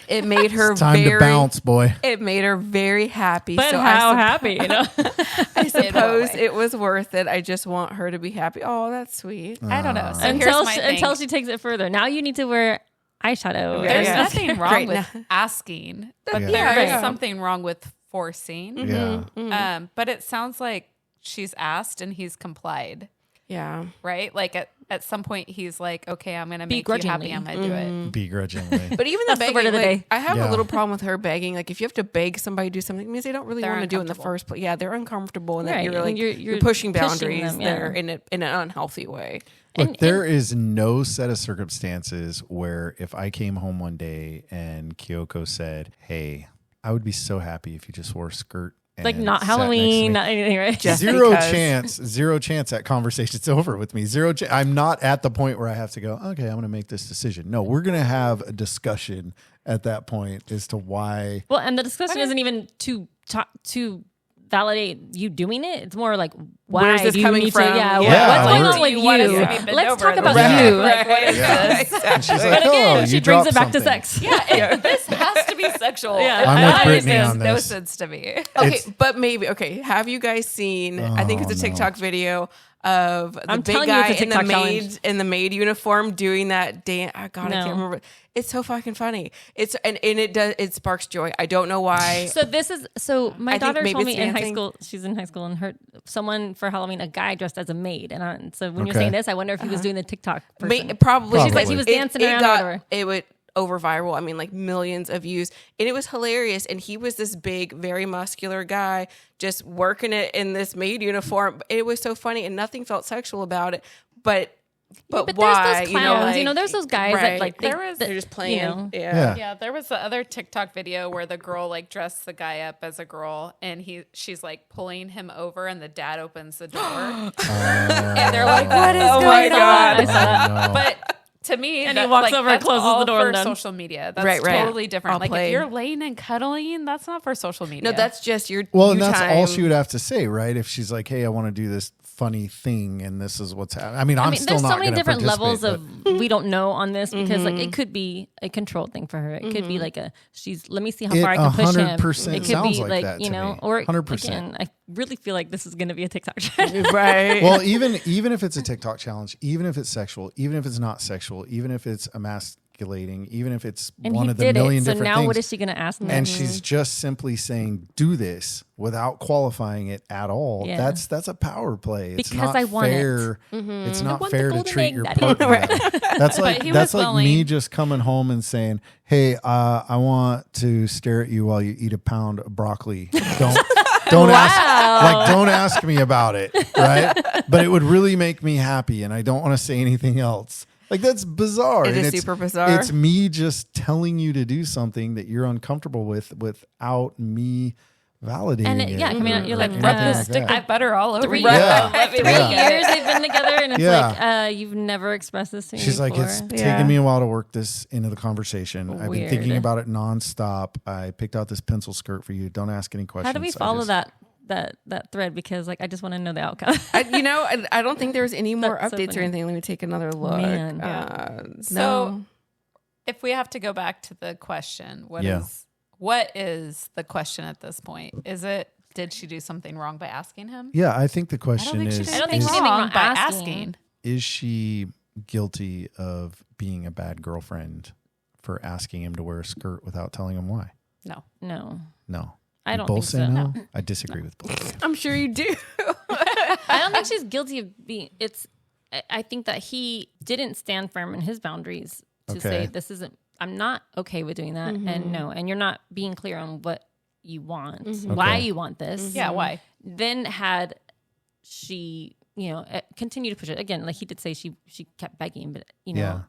Speaker 3: It made her
Speaker 1: Time
Speaker 3: very
Speaker 1: to bounce, boy.
Speaker 3: It made her very happy.
Speaker 4: But
Speaker 3: so
Speaker 4: how
Speaker 3: I
Speaker 4: happy, you know?
Speaker 3: I suppose
Speaker 5: way?
Speaker 3: it was worth it. I just want her to be happy. Oh, that's sweet.
Speaker 5: I don't know. So
Speaker 4: until
Speaker 5: here's
Speaker 4: she,
Speaker 5: my
Speaker 4: until
Speaker 5: thing.
Speaker 4: she takes it further. Now you need to wear eyeshadow.
Speaker 3: Yeah,
Speaker 5: There's
Speaker 3: yeah.
Speaker 5: nothing wrong
Speaker 3: Great.
Speaker 5: with asking, but
Speaker 1: Yeah.
Speaker 5: there is
Speaker 3: Yeah.
Speaker 5: something wrong with forcing.
Speaker 1: Yeah.
Speaker 5: But it sounds like she's asked and he's complied,
Speaker 3: Yeah.
Speaker 5: right? Like at some point he's like, okay, I'm going to make you happy.
Speaker 4: Begrudgingly.
Speaker 5: I'm going to do it.
Speaker 1: Begrudgingly.
Speaker 3: But even
Speaker 4: That's
Speaker 3: the
Speaker 4: the
Speaker 3: begging,
Speaker 4: word of the
Speaker 3: like,
Speaker 4: day.
Speaker 3: I have
Speaker 1: Yeah.
Speaker 3: a little problem with her begging. Like, if you have to beg somebody to do something, it means they don't really
Speaker 5: They're
Speaker 3: want to do it in the
Speaker 5: uncomfortable.
Speaker 3: first place. Yeah, they're uncomfortable, and
Speaker 4: Right,
Speaker 3: then you're
Speaker 4: and
Speaker 3: like
Speaker 4: you're
Speaker 3: you're pushing
Speaker 4: pushing
Speaker 3: boundaries
Speaker 4: them, yeah.
Speaker 3: there in an unhealthy way.
Speaker 1: Look, there is no set of circumstances where if I came home one day and Kyoko said, hey, I would be so happy if you just wore a skirt. And
Speaker 4: Like not
Speaker 1: sat next to
Speaker 4: Halloween,
Speaker 1: me."
Speaker 4: not anything, right?
Speaker 3: Just
Speaker 1: Zero
Speaker 3: because.
Speaker 1: chance that conversation's over with me. I'm not at the point where I have to go, okay, I'm going to make this decision. No, we're going to have a discussion at that point as to why.
Speaker 4: Well, and the discussion isn't even to validate you doing it. It's more like why
Speaker 3: Where's this
Speaker 4: do you
Speaker 3: coming
Speaker 4: need
Speaker 3: from?
Speaker 4: to? Yeah,
Speaker 1: Yeah,
Speaker 4: what's going
Speaker 1: where-
Speaker 4: on with
Speaker 5: You wanna see
Speaker 4: you?
Speaker 5: me bend
Speaker 4: Let's
Speaker 5: over
Speaker 4: talk
Speaker 5: and
Speaker 4: about
Speaker 1: Yeah.
Speaker 4: you.
Speaker 5: Like, what is
Speaker 1: Yeah.
Speaker 5: this?
Speaker 1: And she's like,
Speaker 4: But again,
Speaker 1: oh,
Speaker 4: she
Speaker 1: you
Speaker 4: brings
Speaker 1: dropped
Speaker 4: it back to
Speaker 1: something.
Speaker 4: sex.
Speaker 5: Yeah, this has to be sexual.
Speaker 4: Yeah.
Speaker 1: I'm with
Speaker 5: That
Speaker 1: Brittney
Speaker 5: makes
Speaker 1: on
Speaker 5: no
Speaker 1: this.
Speaker 5: sense to me.
Speaker 3: Okay,
Speaker 1: It's-
Speaker 3: but maybe have you guys seen? I think it's a
Speaker 1: Oh, no.
Speaker 3: TikTok video of the
Speaker 4: I'm
Speaker 3: big
Speaker 4: telling you
Speaker 3: guy
Speaker 4: it's a
Speaker 3: in the
Speaker 4: TikTok
Speaker 3: maid
Speaker 4: challenge.
Speaker 3: in the maid uniform doing that dance. Oh, God, I
Speaker 4: No.
Speaker 3: can't remember. It's so fucking funny. It's and it sparks joy. I don't know why.
Speaker 4: So my
Speaker 3: I think
Speaker 4: daughter
Speaker 3: maybe
Speaker 4: told me
Speaker 3: it's
Speaker 4: in high
Speaker 3: dancing.
Speaker 4: school, she's in high school, and someone for Halloween, a guy dressed as a maid. And so when you're
Speaker 1: Okay.
Speaker 4: saying this, I wonder if he was doing the TikTok person.
Speaker 3: Probably.
Speaker 1: She's like,
Speaker 4: he was
Speaker 3: It-
Speaker 4: dancing
Speaker 3: it
Speaker 4: around or
Speaker 3: got-
Speaker 4: whatever.
Speaker 3: It would over viral. I mean, like millions of views, and it was hilarious. And he was this big, very muscular guy just working it in this maid uniform. It was so funny, and nothing felt sexual about it. But But
Speaker 4: But
Speaker 3: why?
Speaker 4: there's those clowns, there's those guys that
Speaker 3: right.
Speaker 4: like
Speaker 5: There was-
Speaker 3: They're just playing.
Speaker 1: Yeah.
Speaker 5: Yeah, there was the other TikTok video where the girl like dressed the guy up as a girl, and she's like pulling him over, and the dad opens the door, and they're like, "What is
Speaker 3: Oh
Speaker 5: going
Speaker 3: my God.
Speaker 5: on?"
Speaker 4: I saw that.
Speaker 5: But to me,
Speaker 4: And he walks over and
Speaker 5: that's
Speaker 4: closes the
Speaker 5: all
Speaker 4: door
Speaker 5: for
Speaker 4: and done.
Speaker 5: social media. That's
Speaker 3: Right.
Speaker 5: totally different.
Speaker 3: I'll
Speaker 5: Like
Speaker 3: play.
Speaker 5: if you're laying and cuddling, that's not for social media.
Speaker 3: No, that's just your
Speaker 1: Well,
Speaker 3: you
Speaker 1: and that's
Speaker 3: time.
Speaker 1: all she would have to say, right? If she's like, "Hey, I want to do this funny thing, and this is what's happening." I mean, I'm still
Speaker 4: there's
Speaker 1: not
Speaker 4: so many
Speaker 1: gonna
Speaker 4: different levels
Speaker 1: participate,
Speaker 4: of we don't know on this because like it could be a control thing for her. It could be like let me see how far I can push him.
Speaker 1: 100%
Speaker 4: It could
Speaker 1: sounds
Speaker 4: be
Speaker 1: like that to me.
Speaker 4: or
Speaker 1: 100%.
Speaker 4: again, I really feel like this is going to be a TikTok trend.
Speaker 3: right.
Speaker 1: Well, even if it's a TikTok challenge, even if it's sexual, even if it's not sexual, even if it's emasculating, even if it's
Speaker 4: And
Speaker 1: one
Speaker 4: he
Speaker 1: of the
Speaker 4: did
Speaker 1: million
Speaker 4: it. So
Speaker 1: different
Speaker 4: now
Speaker 1: things,
Speaker 4: what is she going to ask me?
Speaker 1: and she's just simply saying, "Do this," without qualifying it at all.
Speaker 4: Yeah.
Speaker 1: That's a power play. It's
Speaker 4: Because
Speaker 1: not
Speaker 4: I want it.
Speaker 1: fair. It's not
Speaker 4: want the
Speaker 1: fair to
Speaker 4: golden
Speaker 1: treat
Speaker 4: egg,
Speaker 1: your
Speaker 4: Daddy.
Speaker 1: partner. That's like
Speaker 5: he
Speaker 1: that's
Speaker 5: was
Speaker 1: like me
Speaker 5: willing.
Speaker 1: just coming home and saying, "Hey, I want to stare at you while you eat a pound of broccoli." Don't ask me about it, right? But it would really make me happy, and I don't want to say anything else. Like that's bizarre.
Speaker 3: It
Speaker 1: and
Speaker 3: is
Speaker 1: it's,
Speaker 3: super bizarre.
Speaker 1: It's me just telling you to do something that you're uncomfortable with without me validating
Speaker 4: And
Speaker 1: it.
Speaker 4: yeah, I mean, you're
Speaker 1: or
Speaker 4: like,
Speaker 1: anything
Speaker 5: rub
Speaker 4: uh,
Speaker 5: this
Speaker 1: like
Speaker 5: stick
Speaker 1: that.
Speaker 5: of butter all over.
Speaker 4: 3
Speaker 5: you.
Speaker 1: Yeah.
Speaker 4: 3 years they've been together, and it's
Speaker 1: Yeah.
Speaker 4: like you've never expressed this to me
Speaker 1: She's like,
Speaker 4: before.
Speaker 1: it's
Speaker 3: Yeah.
Speaker 1: taken me a while to work this into the conversation. I've been
Speaker 4: Weird.
Speaker 1: thinking about it nonstop. I picked out this pencil skirt for you. Don't ask any questions.
Speaker 4: How do we
Speaker 1: I
Speaker 4: follow
Speaker 1: just-
Speaker 4: that thread? Because like I just want to know the outcome.
Speaker 3: I don't think there's any more
Speaker 4: That's so
Speaker 3: updates or
Speaker 4: funny.
Speaker 3: anything. Let me take another look.
Speaker 4: Man.
Speaker 5: So
Speaker 3: No.
Speaker 5: if we have to go back to the question, what
Speaker 1: Yeah.
Speaker 5: is the question at this point? Is it, did she do something wrong by asking him?
Speaker 1: Yeah, I think the question
Speaker 5: think she
Speaker 1: is,
Speaker 5: did
Speaker 4: I don't think
Speaker 1: is,
Speaker 4: she did anything wrong
Speaker 5: by
Speaker 4: asking.
Speaker 5: asking.
Speaker 1: is she guilty of being a bad girlfriend for asking him to wear a skirt without telling him why?
Speaker 5: No.
Speaker 4: No,
Speaker 1: No.
Speaker 4: I
Speaker 1: You
Speaker 4: don't
Speaker 1: both
Speaker 4: think
Speaker 1: say
Speaker 4: so.
Speaker 1: no? I disagree with both of you.
Speaker 3: I'm sure you do.
Speaker 4: I don't think she's guilty of being. I think that he didn't stand firm in his boundaries to say
Speaker 1: Okay.
Speaker 4: this isn't. I'm not okay with doing that, and no, and you're not being clear on what you want, why
Speaker 1: Okay.
Speaker 4: you want this.
Speaker 5: Yeah, why?
Speaker 4: Then had she, continue to push it again. Like he did say, she kept begging, but
Speaker 1: Yeah.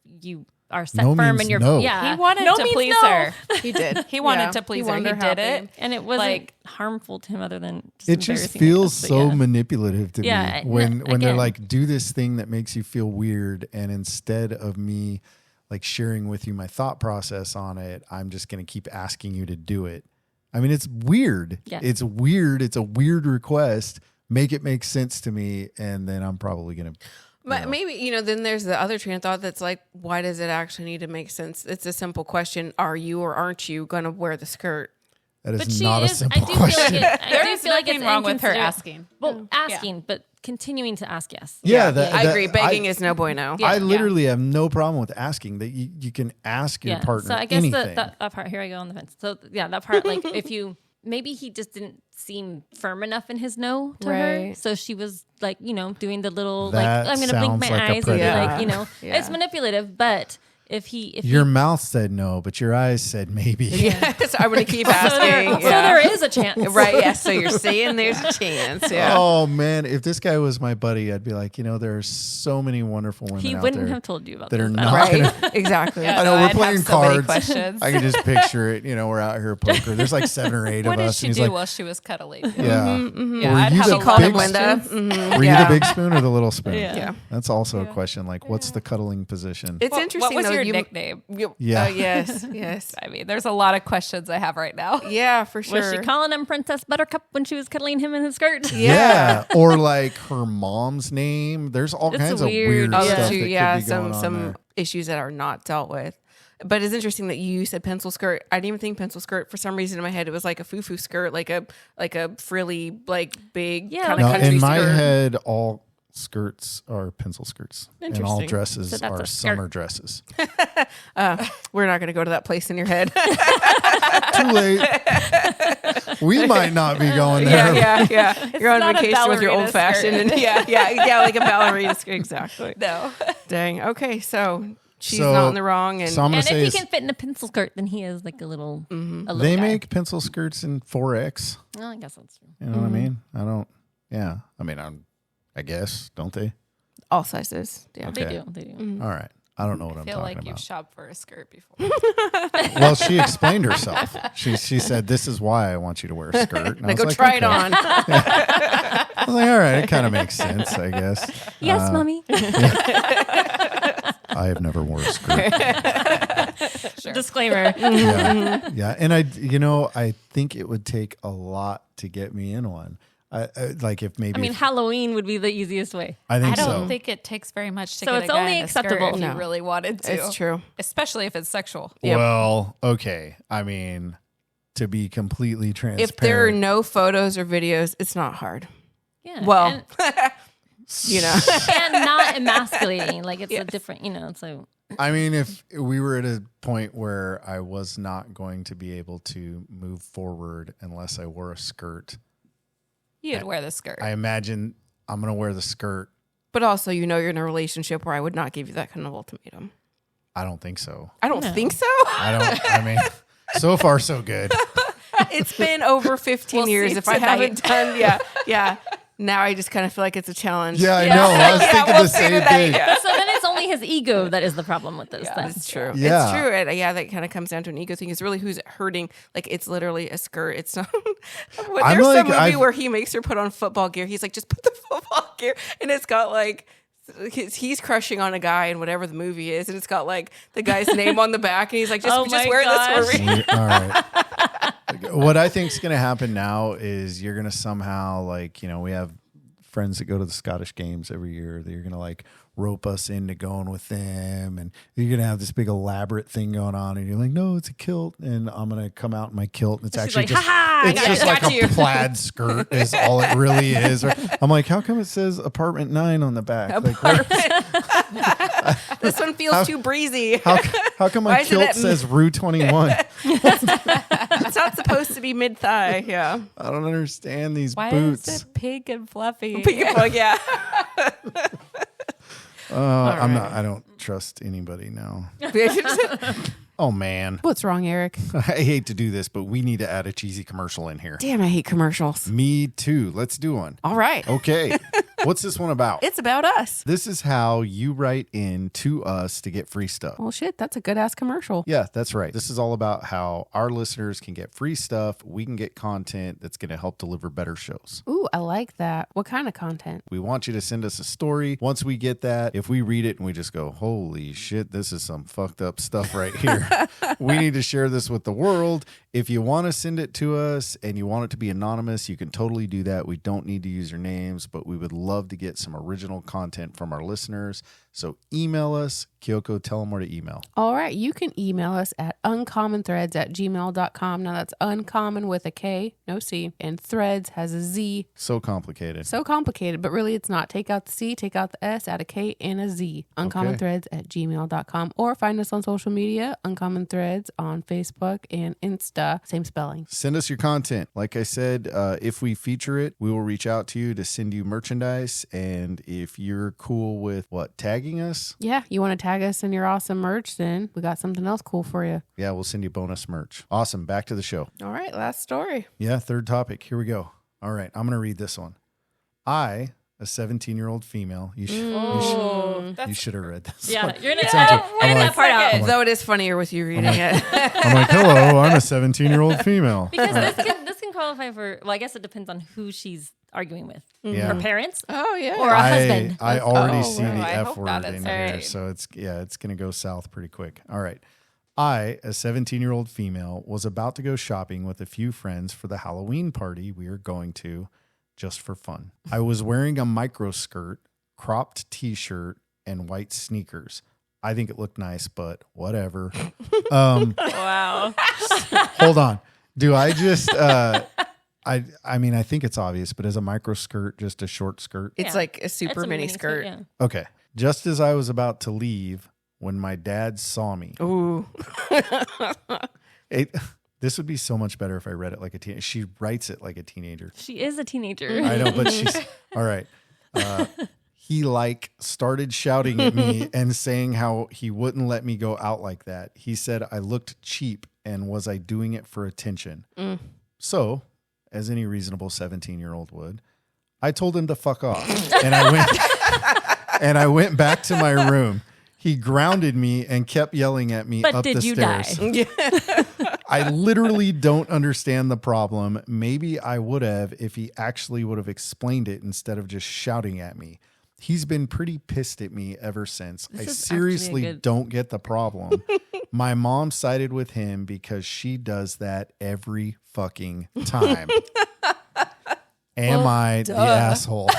Speaker 4: you are set
Speaker 1: No
Speaker 4: firm
Speaker 1: means
Speaker 4: in your
Speaker 1: no.
Speaker 4: yeah.
Speaker 5: He wanted
Speaker 4: No
Speaker 5: to
Speaker 4: means
Speaker 5: please
Speaker 4: no.
Speaker 5: her.
Speaker 3: He did.
Speaker 5: He wanted
Speaker 3: Yeah.
Speaker 5: to please
Speaker 3: He
Speaker 5: her. He
Speaker 3: wanted her
Speaker 5: did
Speaker 3: happy.
Speaker 5: it.
Speaker 4: And it wasn't
Speaker 5: Like-
Speaker 4: harmful to him other than just
Speaker 1: It just
Speaker 4: embarrassing, I
Speaker 1: feels
Speaker 4: guess, but
Speaker 1: so
Speaker 4: yeah.
Speaker 1: manipulative to
Speaker 4: Yeah,
Speaker 1: me when they're
Speaker 4: again.
Speaker 1: like, do this thing that makes you feel weird, and instead of me like sharing with you my thought process on it, I'm just going to keep asking you to do it. I mean, it's weird.
Speaker 4: Yeah.
Speaker 1: It's weird. It's a weird request. Make it make sense to me, and then I'm probably going to.
Speaker 3: But maybe, then there's the other train of thought that's like, why does it actually need to make sense? It's a simple question. Are you or aren't you going to wear the skirt?
Speaker 1: That
Speaker 4: But
Speaker 1: is
Speaker 4: she
Speaker 1: not a
Speaker 4: is.
Speaker 1: simple
Speaker 4: I do
Speaker 1: question.
Speaker 4: feel like it. I
Speaker 5: There
Speaker 4: do
Speaker 5: is
Speaker 4: feel like
Speaker 5: nothing
Speaker 4: it's
Speaker 5: wrong with her
Speaker 4: inconsiderate.
Speaker 5: asking.
Speaker 4: Well, asking, but continuing to ask yes.
Speaker 1: Yeah,
Speaker 3: I agree. Begging is no bueno.
Speaker 4: Yeah.
Speaker 1: I literally have no problem with asking that. You can ask your partner
Speaker 4: So I guess
Speaker 1: anything.
Speaker 4: that part. Here I go on the fence. So yeah, that part. Like if you maybe he just didn't seem firm enough in his no to her.
Speaker 3: Right.
Speaker 4: So she was like, doing the little
Speaker 1: That
Speaker 4: like I'm gonna blink
Speaker 1: sounds
Speaker 4: my
Speaker 1: like a
Speaker 4: eyes and be
Speaker 1: predator.
Speaker 4: like,
Speaker 3: Yeah.
Speaker 4: it's manipulative. But if
Speaker 1: Your mouth said no, but your eyes said maybe.
Speaker 3: Yes, I'm going to keep
Speaker 4: so
Speaker 3: asking.
Speaker 4: there is a chance,
Speaker 3: Right, yeah. So you're saying there's a chance. Yeah.
Speaker 1: Oh man, if this guy was my buddy, I'd be like, there are so many wonderful women
Speaker 4: He
Speaker 1: out
Speaker 4: wouldn't
Speaker 1: there
Speaker 4: have told you about
Speaker 1: that
Speaker 4: this.
Speaker 1: are
Speaker 4: I don't
Speaker 1: not
Speaker 4: think.
Speaker 1: gonna.
Speaker 3: Exactly.
Speaker 1: I know we're
Speaker 5: I'd
Speaker 1: playing
Speaker 5: have so many
Speaker 1: cards.
Speaker 5: questions.
Speaker 1: I can just picture it. We're out here poker. There's like 7 or 8
Speaker 5: What
Speaker 1: of
Speaker 5: did
Speaker 1: us,
Speaker 5: she
Speaker 1: and he's
Speaker 5: do
Speaker 1: like,
Speaker 5: while she was cuddling?
Speaker 1: yeah.
Speaker 5: Yeah,
Speaker 1: Were
Speaker 5: I'd
Speaker 1: you
Speaker 5: have
Speaker 1: the
Speaker 5: a lot
Speaker 3: Called
Speaker 5: of
Speaker 3: him Linda.
Speaker 5: questions.
Speaker 1: Were you
Speaker 3: Yeah.
Speaker 1: the big spoon or the little spoon?
Speaker 4: Yeah.
Speaker 1: That's also a question. Like, what's the cuddling position?
Speaker 3: It's
Speaker 5: What
Speaker 3: interesting.
Speaker 5: was
Speaker 3: though,
Speaker 5: your
Speaker 3: you-
Speaker 5: nickname?
Speaker 1: Yeah.
Speaker 3: Yes. Yes.
Speaker 5: I mean, there's a lot of questions I have right now.
Speaker 3: Yeah, for sure.
Speaker 4: Was she calling him Princess Buttercup when she was cuddling him in his skirt?
Speaker 1: Yeah. Or like her mom's name. There's all
Speaker 4: It's
Speaker 1: kinds
Speaker 4: weird.
Speaker 1: of weird
Speaker 3: Oh,
Speaker 1: stuff
Speaker 3: that's
Speaker 1: that
Speaker 3: true.
Speaker 1: could
Speaker 3: Yeah,
Speaker 1: be going on
Speaker 3: some
Speaker 1: there.
Speaker 3: issues that are not dealt with. But it's interesting that you said pencil skirt. I didn't even think pencil skirt. For some reason in my head, it was like a foo-foo skirt, like a frilly, like big
Speaker 4: Yeah,
Speaker 3: kind of
Speaker 1: No,
Speaker 3: country
Speaker 1: in my
Speaker 3: skirt.
Speaker 1: head, all skirts are pencil skirts, and all
Speaker 3: Interesting.
Speaker 1: dresses
Speaker 4: So that's
Speaker 1: are
Speaker 4: a skirt.
Speaker 1: summer dresses.
Speaker 3: We're not going to go to that place in your head.
Speaker 1: Too late. We might not be going there.
Speaker 3: yeah. You're on
Speaker 4: not a
Speaker 3: vacation with your
Speaker 4: ballerina
Speaker 3: old fashioned,
Speaker 4: skirt.
Speaker 3: and yeah, like a ballerina skirt. Exactly.
Speaker 5: No.
Speaker 3: Dang. Okay, so she's
Speaker 1: So-
Speaker 3: not in the wrong, and
Speaker 1: So I'm gonna
Speaker 4: And
Speaker 1: say
Speaker 4: if he
Speaker 1: is
Speaker 4: can fit in a pencil skirt, then he is like a little. A little
Speaker 1: they
Speaker 4: guy.
Speaker 1: make pencil skirts in 4X.
Speaker 4: Well, I guess that's true.
Speaker 1: You know what I mean? I don't. Yeah. I mean, I guess don't they?
Speaker 3: All sizes. Yeah.
Speaker 4: They
Speaker 1: Okay.
Speaker 4: do. They do.
Speaker 3: Mm-hmm.
Speaker 1: All right. I don't know what
Speaker 5: I
Speaker 1: I'm
Speaker 5: feel
Speaker 1: talking
Speaker 5: like you've
Speaker 1: about.
Speaker 5: shopped for a skirt before.
Speaker 1: Well, she explained herself. She said, "This is why I want you to wear a skirt." And I
Speaker 3: Now
Speaker 1: was
Speaker 3: go
Speaker 1: like,
Speaker 3: try
Speaker 1: okay.
Speaker 3: it on.
Speaker 1: I was like, all right, it kind of makes sense, I guess.
Speaker 4: Yes, mommy.
Speaker 1: I have never worn a skirt.
Speaker 4: Disclaimer.
Speaker 1: Yeah. And I think it would take a lot to get me in one. Like if maybe.
Speaker 4: I mean, Halloween would be the easiest way.
Speaker 1: I think
Speaker 5: I don't
Speaker 1: so.
Speaker 5: think it takes very much to
Speaker 4: So
Speaker 5: get
Speaker 4: it's
Speaker 5: a guy
Speaker 4: only
Speaker 5: in a skirt
Speaker 4: acceptable.
Speaker 5: if
Speaker 3: No.
Speaker 5: you really wanted to.
Speaker 3: It's true.
Speaker 5: Especially if it's sexual.
Speaker 3: Yep.
Speaker 1: Well, okay. I mean, to be completely transparent.
Speaker 3: If there are no photos or videos, it's not hard.
Speaker 4: Yeah.
Speaker 3: Well,
Speaker 4: and,
Speaker 3: you know.
Speaker 4: and not emasculating. Like it's a different, it's like.
Speaker 1: I mean, if we were at a point where I was not going to be able to move forward unless I wore a skirt,
Speaker 5: You'd wear the skirt.
Speaker 1: I imagine I'm going to wear the skirt.
Speaker 3: But also, you're in a relationship where I would not give you that kind of ultimatum.
Speaker 1: I don't think so.
Speaker 3: I don't think so.
Speaker 1: I mean, so far so good.
Speaker 3: It's been over 15
Speaker 5: We'll
Speaker 3: years.
Speaker 5: see
Speaker 3: If I haven't done, yeah. Now I just kind of feel like it's a challenge.
Speaker 1: Yeah, I know. I was thinking
Speaker 3: we'll
Speaker 1: the same
Speaker 3: figure that
Speaker 1: thing.
Speaker 3: out.
Speaker 4: So then it's only his ego that is the problem with this. Then.
Speaker 3: It's true.
Speaker 1: Yeah.
Speaker 3: It's true. And that kind of comes down to an ego thing. It's really who's it hurting. Like, it's literally a skirt. It's not. There's some movie where he makes her put on football gear. He's like, just put the football gear. And it's got like, he's crushing on a guy in whatever the movie is. And it's got like the guy's name on the back. And he's like, just wear this for me.
Speaker 1: All right. What I think is going to happen now is you're going to somehow we have friends that go to the Scottish games every year. That you're going to like rope us into going with them, and you're going to have this big elaborate thing going on, and you're like, no, it's a kilt, and I'm going to come out in my kilt, and it's actually
Speaker 4: like,
Speaker 1: just
Speaker 4: "Ha-ha,
Speaker 1: it's
Speaker 4: I
Speaker 1: just
Speaker 3: got
Speaker 1: like
Speaker 3: you."
Speaker 1: a plaid skirt is all it really is. Or, I'm like, how come it says apartment 9 on the back? Like,
Speaker 3: This one feels too breezy.
Speaker 1: how come
Speaker 3: Why
Speaker 1: my
Speaker 3: is it
Speaker 1: kilt
Speaker 3: at-
Speaker 1: says Rue 21?
Speaker 3: It's not supposed to be mid thigh. Yeah.
Speaker 1: I don't understand these
Speaker 5: Why
Speaker 1: boots.
Speaker 5: is it pink and fluffy?
Speaker 3: Yeah.
Speaker 1: I'm not. I don't trust anybody now. Oh man,
Speaker 2: What's wrong, Eric?
Speaker 1: I hate to do this, but we need to add a cheesy commercial in here.
Speaker 3: Damn, I hate commercials.
Speaker 1: Me too. Let's do one.
Speaker 3: All right.
Speaker 1: Okay. What's this one about?
Speaker 3: It's about us.
Speaker 1: This is how you write in to us to get free stuff.
Speaker 2: Well, shit, that's a good ass commercial.
Speaker 1: Yeah, that's right. This is all about how our listeners can get free stuff. We can get content that's going to help deliver better shows.
Speaker 2: Ooh, I like that. What kind of content?
Speaker 1: We want you to send us a story. Once we get that, if we read it and we just go, holy shit, this is some fucked up stuff right here. We need to share this with the world. If you want to send it to us and you want it to be anonymous, you can totally do that. We don't need to use your names, but we would love to get some original content from our listeners. So email us. Kyoko, tell them where to email.
Speaker 2: All right, you can email us at uncommonthreads@gmail.com. Now that's uncommon with a K, no C, and threads has a Z.
Speaker 1: So complicated.
Speaker 2: So complicated, but really it's not. Take out the C, take out the S, add a K and a Z. Uncommonthreads@gmail.com, or find us on social media, Uncommon Threads on Facebook and Insta, same spelling.
Speaker 1: Send us your content. Like I said, if we feature it, we will reach out to you to send you merchandise. And if you're cool with tagging us?
Speaker 2: Yeah, you want to tag us in your awesome merch, then we got something else cool for you.
Speaker 1: Yeah, we'll send you bonus merch. Awesome. Back to the show.
Speaker 3: All right, last story.
Speaker 1: Yeah, third topic. Here we go. All right, I'm going to read this one. I, a 17-year-old female, you should have read this.
Speaker 4: Yeah,
Speaker 1: one.
Speaker 4: you're gonna
Speaker 1: sounds like-
Speaker 4: edit
Speaker 1: I'm
Speaker 4: that
Speaker 1: like-
Speaker 4: part out.
Speaker 3: Though it is funnier with you reading it.
Speaker 1: I'm like, hello, I'm a 17-year-old female.
Speaker 4: Because this can qualify for. Well, I guess it depends on who she's arguing with.
Speaker 1: Yeah.
Speaker 4: Her parents
Speaker 3: Oh, yeah.
Speaker 4: or a husband.
Speaker 1: I already
Speaker 5: Oh,
Speaker 1: see
Speaker 5: well,
Speaker 1: the
Speaker 5: I
Speaker 1: F
Speaker 5: hope
Speaker 1: word
Speaker 5: not.
Speaker 1: in
Speaker 5: It's
Speaker 1: here,
Speaker 5: right.
Speaker 1: so it's going to go south pretty quick. All right. I, a 17-year-old female, was about to go shopping with a few friends for the Halloween party we are going to just for fun. I was wearing a micro skirt, cropped t-shirt, and white sneakers. I think it looked nice, but whatever.
Speaker 4: Wow.
Speaker 1: Hold on. Do I just I mean, I think it's obvious, but is a micro skirt just a short skirt?
Speaker 3: It's
Speaker 4: Yeah.
Speaker 3: like a super
Speaker 4: It's a
Speaker 3: mini skirt.
Speaker 4: Yeah.
Speaker 1: Okay. Just as I was about to leave, when my dad saw me,
Speaker 3: Ooh.
Speaker 1: this would be so much better if I read it like a teenager. She writes it like a teenager.
Speaker 4: She is a teenager.
Speaker 1: I know, but she's all right. He started shouting at me and saying how he wouldn't let me go out like that. He said I looked cheap and was I doing it for attention? So, as any reasonable 17-year-old would, I told him to fuck off. And I went and I went back to my room. He grounded me and kept yelling at me
Speaker 4: But
Speaker 1: up
Speaker 4: did
Speaker 1: the
Speaker 4: you
Speaker 1: stairs.
Speaker 4: die?
Speaker 1: I literally don't understand the problem. Maybe I would have if he actually would have explained it instead of just shouting at me. He's been pretty pissed at me ever since. I
Speaker 4: is
Speaker 1: seriously
Speaker 4: actually a good-
Speaker 1: don't get the problem. My mom sided with him because she does that every fucking time. Am I the asshole?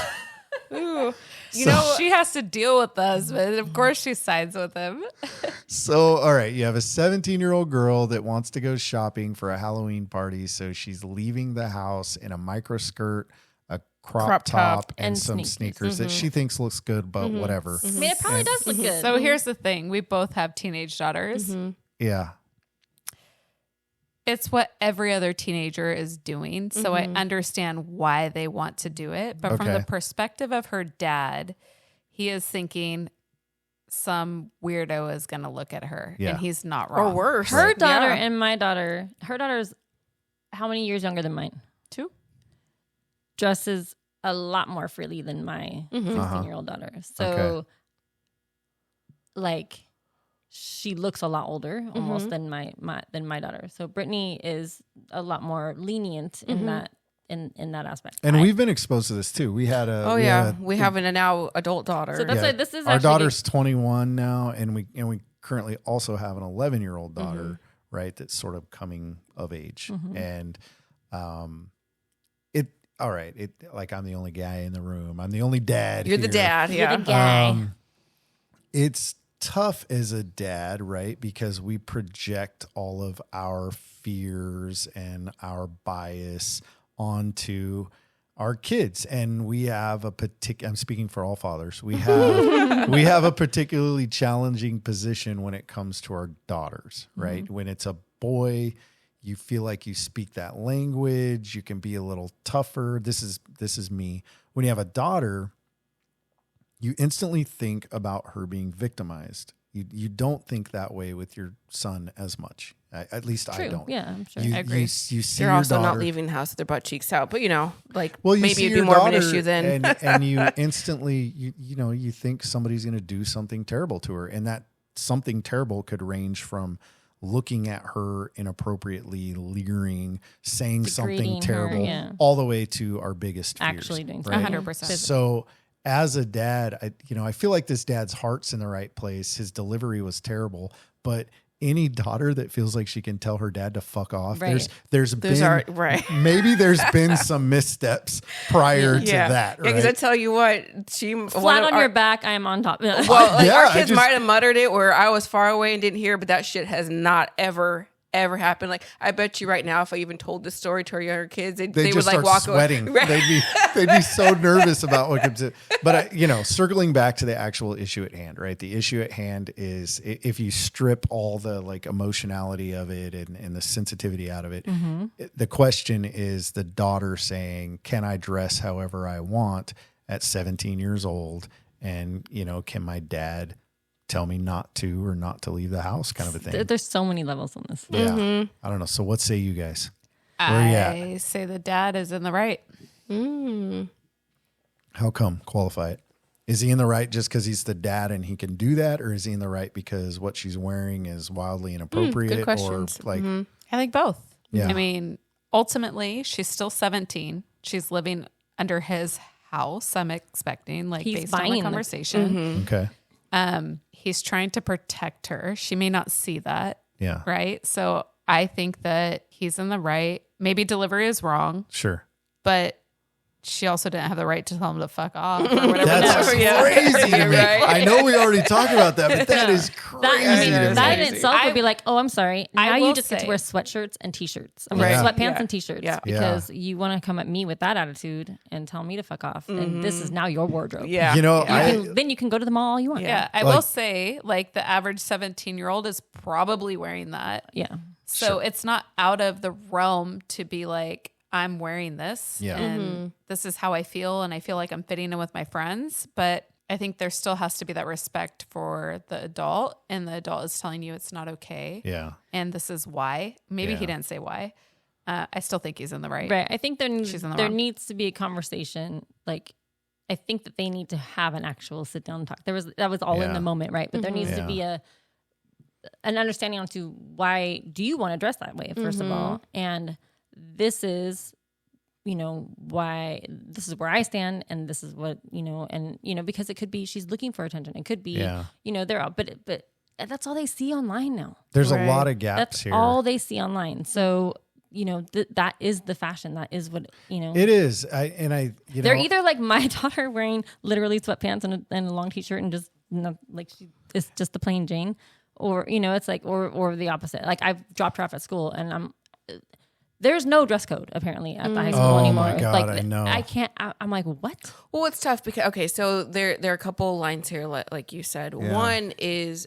Speaker 3: Ooh. You
Speaker 1: So-
Speaker 3: know,
Speaker 5: She has to deal with the husband. Of course, she sides with him.
Speaker 1: So, all right, you have a 17-year-old girl that wants to go shopping for a Halloween party. So she's leaving the house in a micro skirt, a crop top, and some sneakers that she thinks looks good, but whatever.
Speaker 4: I mean, it probably does look good.
Speaker 5: So here's the thing: we both have teenage daughters.
Speaker 1: Yeah.
Speaker 5: It's what every other teenager is doing. So I understand why they want to do it. But from
Speaker 1: Okay.
Speaker 5: the perspective of her dad, he is thinking some weirdo is going to look at her.
Speaker 1: Yeah.
Speaker 5: And he's not
Speaker 3: or
Speaker 5: wrong.
Speaker 3: worse.
Speaker 4: her daughter
Speaker 3: Yeah.
Speaker 4: and my daughter, her daughter's how many years younger than mine?
Speaker 5: 2.
Speaker 4: Dresses a lot more freely than my 16-year-old daughter. So,
Speaker 1: Okay.
Speaker 4: like, she looks a lot older almost than my daughter. So Brittney is a lot more lenient in that in that aspect.
Speaker 1: And we've been exposed to this too. We had a
Speaker 3: Oh, yeah. We have a now adult daughter.
Speaker 4: So that's
Speaker 1: Yeah.
Speaker 4: why this is
Speaker 1: our
Speaker 4: actually
Speaker 1: daughter's 21 now, and we currently also have an 11-year-old daughter, right? That's sort of coming of age, and it all right. It like I'm the only guy in the room. I'm the only dad.
Speaker 3: You're the
Speaker 1: here.
Speaker 3: dad.
Speaker 4: You're
Speaker 3: Yeah.
Speaker 4: the guy.
Speaker 1: It's tough as a dad, right? Because we project all of our fears and our bias onto our kids, and we have a I'm speaking for all fathers. We have a particularly challenging position when it comes to our daughters, right? When it's a boy, you feel like you speak that language, you can be a little tougher. This is me. When you have a daughter, you instantly think about her being victimized. You don't think that way with your son as much. At least I don't.
Speaker 4: Yeah, I'm sure.
Speaker 1: You,
Speaker 5: I agree.
Speaker 1: You see
Speaker 3: They're
Speaker 1: your
Speaker 3: also
Speaker 1: daughter,
Speaker 3: not leaving the house with their butt cheeks out, but like
Speaker 1: well, you
Speaker 3: maybe
Speaker 1: see
Speaker 3: it'd be
Speaker 1: your
Speaker 3: more of an
Speaker 1: daughter
Speaker 3: issue then.
Speaker 1: and you instantly you think somebody's going to do something terrible to her, and that something terrible could range from looking at her inappropriately, leering, saying something
Speaker 4: Degrading her,
Speaker 1: terrible,
Speaker 4: yeah.
Speaker 1: all the way to our biggest fears.
Speaker 4: Actually doing
Speaker 1: right?
Speaker 4: something.
Speaker 5: 100%.
Speaker 1: So as a dad, I feel like this dad's heart's in the right place. His delivery was terrible, but any daughter that feels like she can tell her dad to fuck off,
Speaker 4: Right.
Speaker 1: there's been
Speaker 3: right.
Speaker 1: maybe there's been some missteps prior to that, right?
Speaker 3: because I tell you what, she
Speaker 4: Flat on your back, I am on top.
Speaker 3: Well, like
Speaker 1: Yeah,
Speaker 3: our
Speaker 1: I
Speaker 3: kids
Speaker 1: just-
Speaker 3: might have muttered it where I was far away and didn't hear, but that shit has not ever happened. Like I bet you right now, if I even told this story to our younger kids, they
Speaker 1: they
Speaker 3: would
Speaker 1: just
Speaker 3: like
Speaker 1: start
Speaker 3: walk
Speaker 1: sweating.
Speaker 3: away. Right.
Speaker 1: They'd be so nervous about what comes in. But circling back to the actual issue at hand, right? The issue at hand is if you strip all the like emotionality of it and the sensitivity out of it, the question is the daughter saying, "Can I dress however I want at 17 years old?" And can my dad tell me not to or not to leave the house, kind of a thing.
Speaker 4: There's so many levels on this.
Speaker 1: Yeah. I don't know. So what say you guys? Where you at?
Speaker 5: I say the dad is in the right.
Speaker 1: How come? Qualify it. Is he in the right just because he's the dad and he can do that? Or is he in the right because what she's wearing is wildly inappropriate?
Speaker 3: good questions.
Speaker 1: Or like,
Speaker 5: I think both.
Speaker 1: Yeah.
Speaker 5: I mean, ultimately, she's still 17. She's living under his house, I'm expecting, like
Speaker 4: He's
Speaker 5: based on
Speaker 4: buying
Speaker 5: the
Speaker 4: the-
Speaker 5: conversation.
Speaker 1: okay.
Speaker 5: He's trying to protect her. She may not see that,
Speaker 1: Yeah.
Speaker 5: right? So I think that he's in the right. Maybe delivery is wrong,
Speaker 1: Sure.
Speaker 5: but she also didn't have the right to tell him to fuck off or whatever.
Speaker 1: That's
Speaker 5: No.
Speaker 1: crazy to me.
Speaker 3: Right.
Speaker 1: I know we already talked about that, but that is
Speaker 4: That,
Speaker 1: crazy to me.
Speaker 4: that in itself would be like, oh, I'm sorry.
Speaker 5: I
Speaker 4: Now you
Speaker 5: will
Speaker 4: just get
Speaker 5: say-
Speaker 4: to wear sweatshirts and t-shirts. I mean,
Speaker 1: Right.
Speaker 4: sweatpants
Speaker 3: Yeah.
Speaker 4: and t-shirts
Speaker 3: Yeah.
Speaker 4: because you want to come at me with that attitude and tell me to fuck off. And this is now your wardrobe.
Speaker 3: Yeah.
Speaker 4: Then you can go to the mall all you want.
Speaker 5: Yeah, I
Speaker 1: Like-
Speaker 5: will say, like, the average 17-year-old is probably wearing that.
Speaker 4: Yeah.
Speaker 5: So it's not out of the realm to be like, I'm wearing this
Speaker 1: Yeah.
Speaker 5: and this is how I feel. And I feel like I'm fitting in with my friends. But I think there still has to be that respect for the adult. And the adult is telling you it's not okay.
Speaker 1: Yeah.
Speaker 5: And this is why. Maybe he
Speaker 1: Yeah.
Speaker 5: didn't say why. I still think he's in the right.
Speaker 4: Right. I think
Speaker 5: She's in the
Speaker 4: there
Speaker 5: wrong.
Speaker 4: needs to be a conversation, like, I think that they need to have an actual sit down talk. That was all in the moment, right? But there needs to be an understanding onto why do you want to dress that way, first of all, and this is, why this is where I stand, and this is what and because it could be she's looking for attention. It could be they're all, but that's all they see online now.
Speaker 1: There's a lot of gaps
Speaker 4: that's
Speaker 1: here.
Speaker 4: all they see online. So that is the fashion. That is what
Speaker 1: It is.
Speaker 4: They're either like my daughter wearing literally sweatpants and a long t-shirt and just like she is just the plain Jane, or it's like or the opposite. Like I've dropped her off at school and there's no dress code apparently at the high school anymore.
Speaker 1: Oh my God, I know.
Speaker 4: I can't. I'm like, what?
Speaker 3: Well, it's tough because so there are a couple lines here, like you said.
Speaker 1: Yeah.
Speaker 3: One is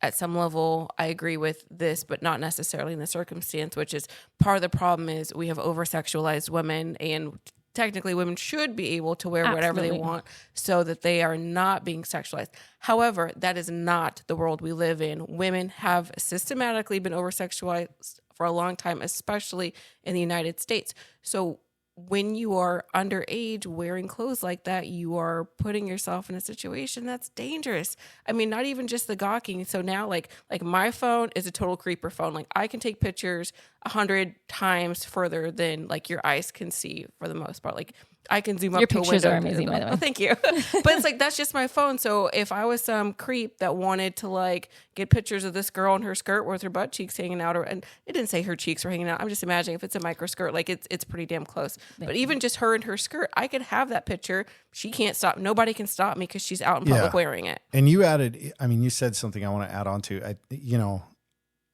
Speaker 3: at some level, I agree with this, but not necessarily in the circumstance, which is part of the problem is we have over-sexualized women, and technically women should be able to wear whatever they want so that they are not being sexualized. However, that is not the world we live in. Women have systematically been over-sexualized for a long time, especially in the United States. So when you are underage wearing clothes like that, you are putting yourself in a situation that's dangerous. I mean, not even just the gawking. So now like my phone is a total creeper phone. Like I can take pictures 100 times further than like your eyes can see for the most part. Like I can zoom up to a window.
Speaker 4: Your pictures are amazing, by the way.
Speaker 3: Oh, thank you. But it's like, that's just my phone. So if I was some creep that wanted to like get pictures of this girl in her skirt with her butt cheeks hanging out, and it didn't say her cheeks were hanging out. I'm just imagining if it's a micro skirt, like it's pretty damn close. But even just her in her skirt, I could have that picture. She can't stop. Nobody can stop me because she's out in public wearing it.
Speaker 1: And you added, you said something I want to add on to.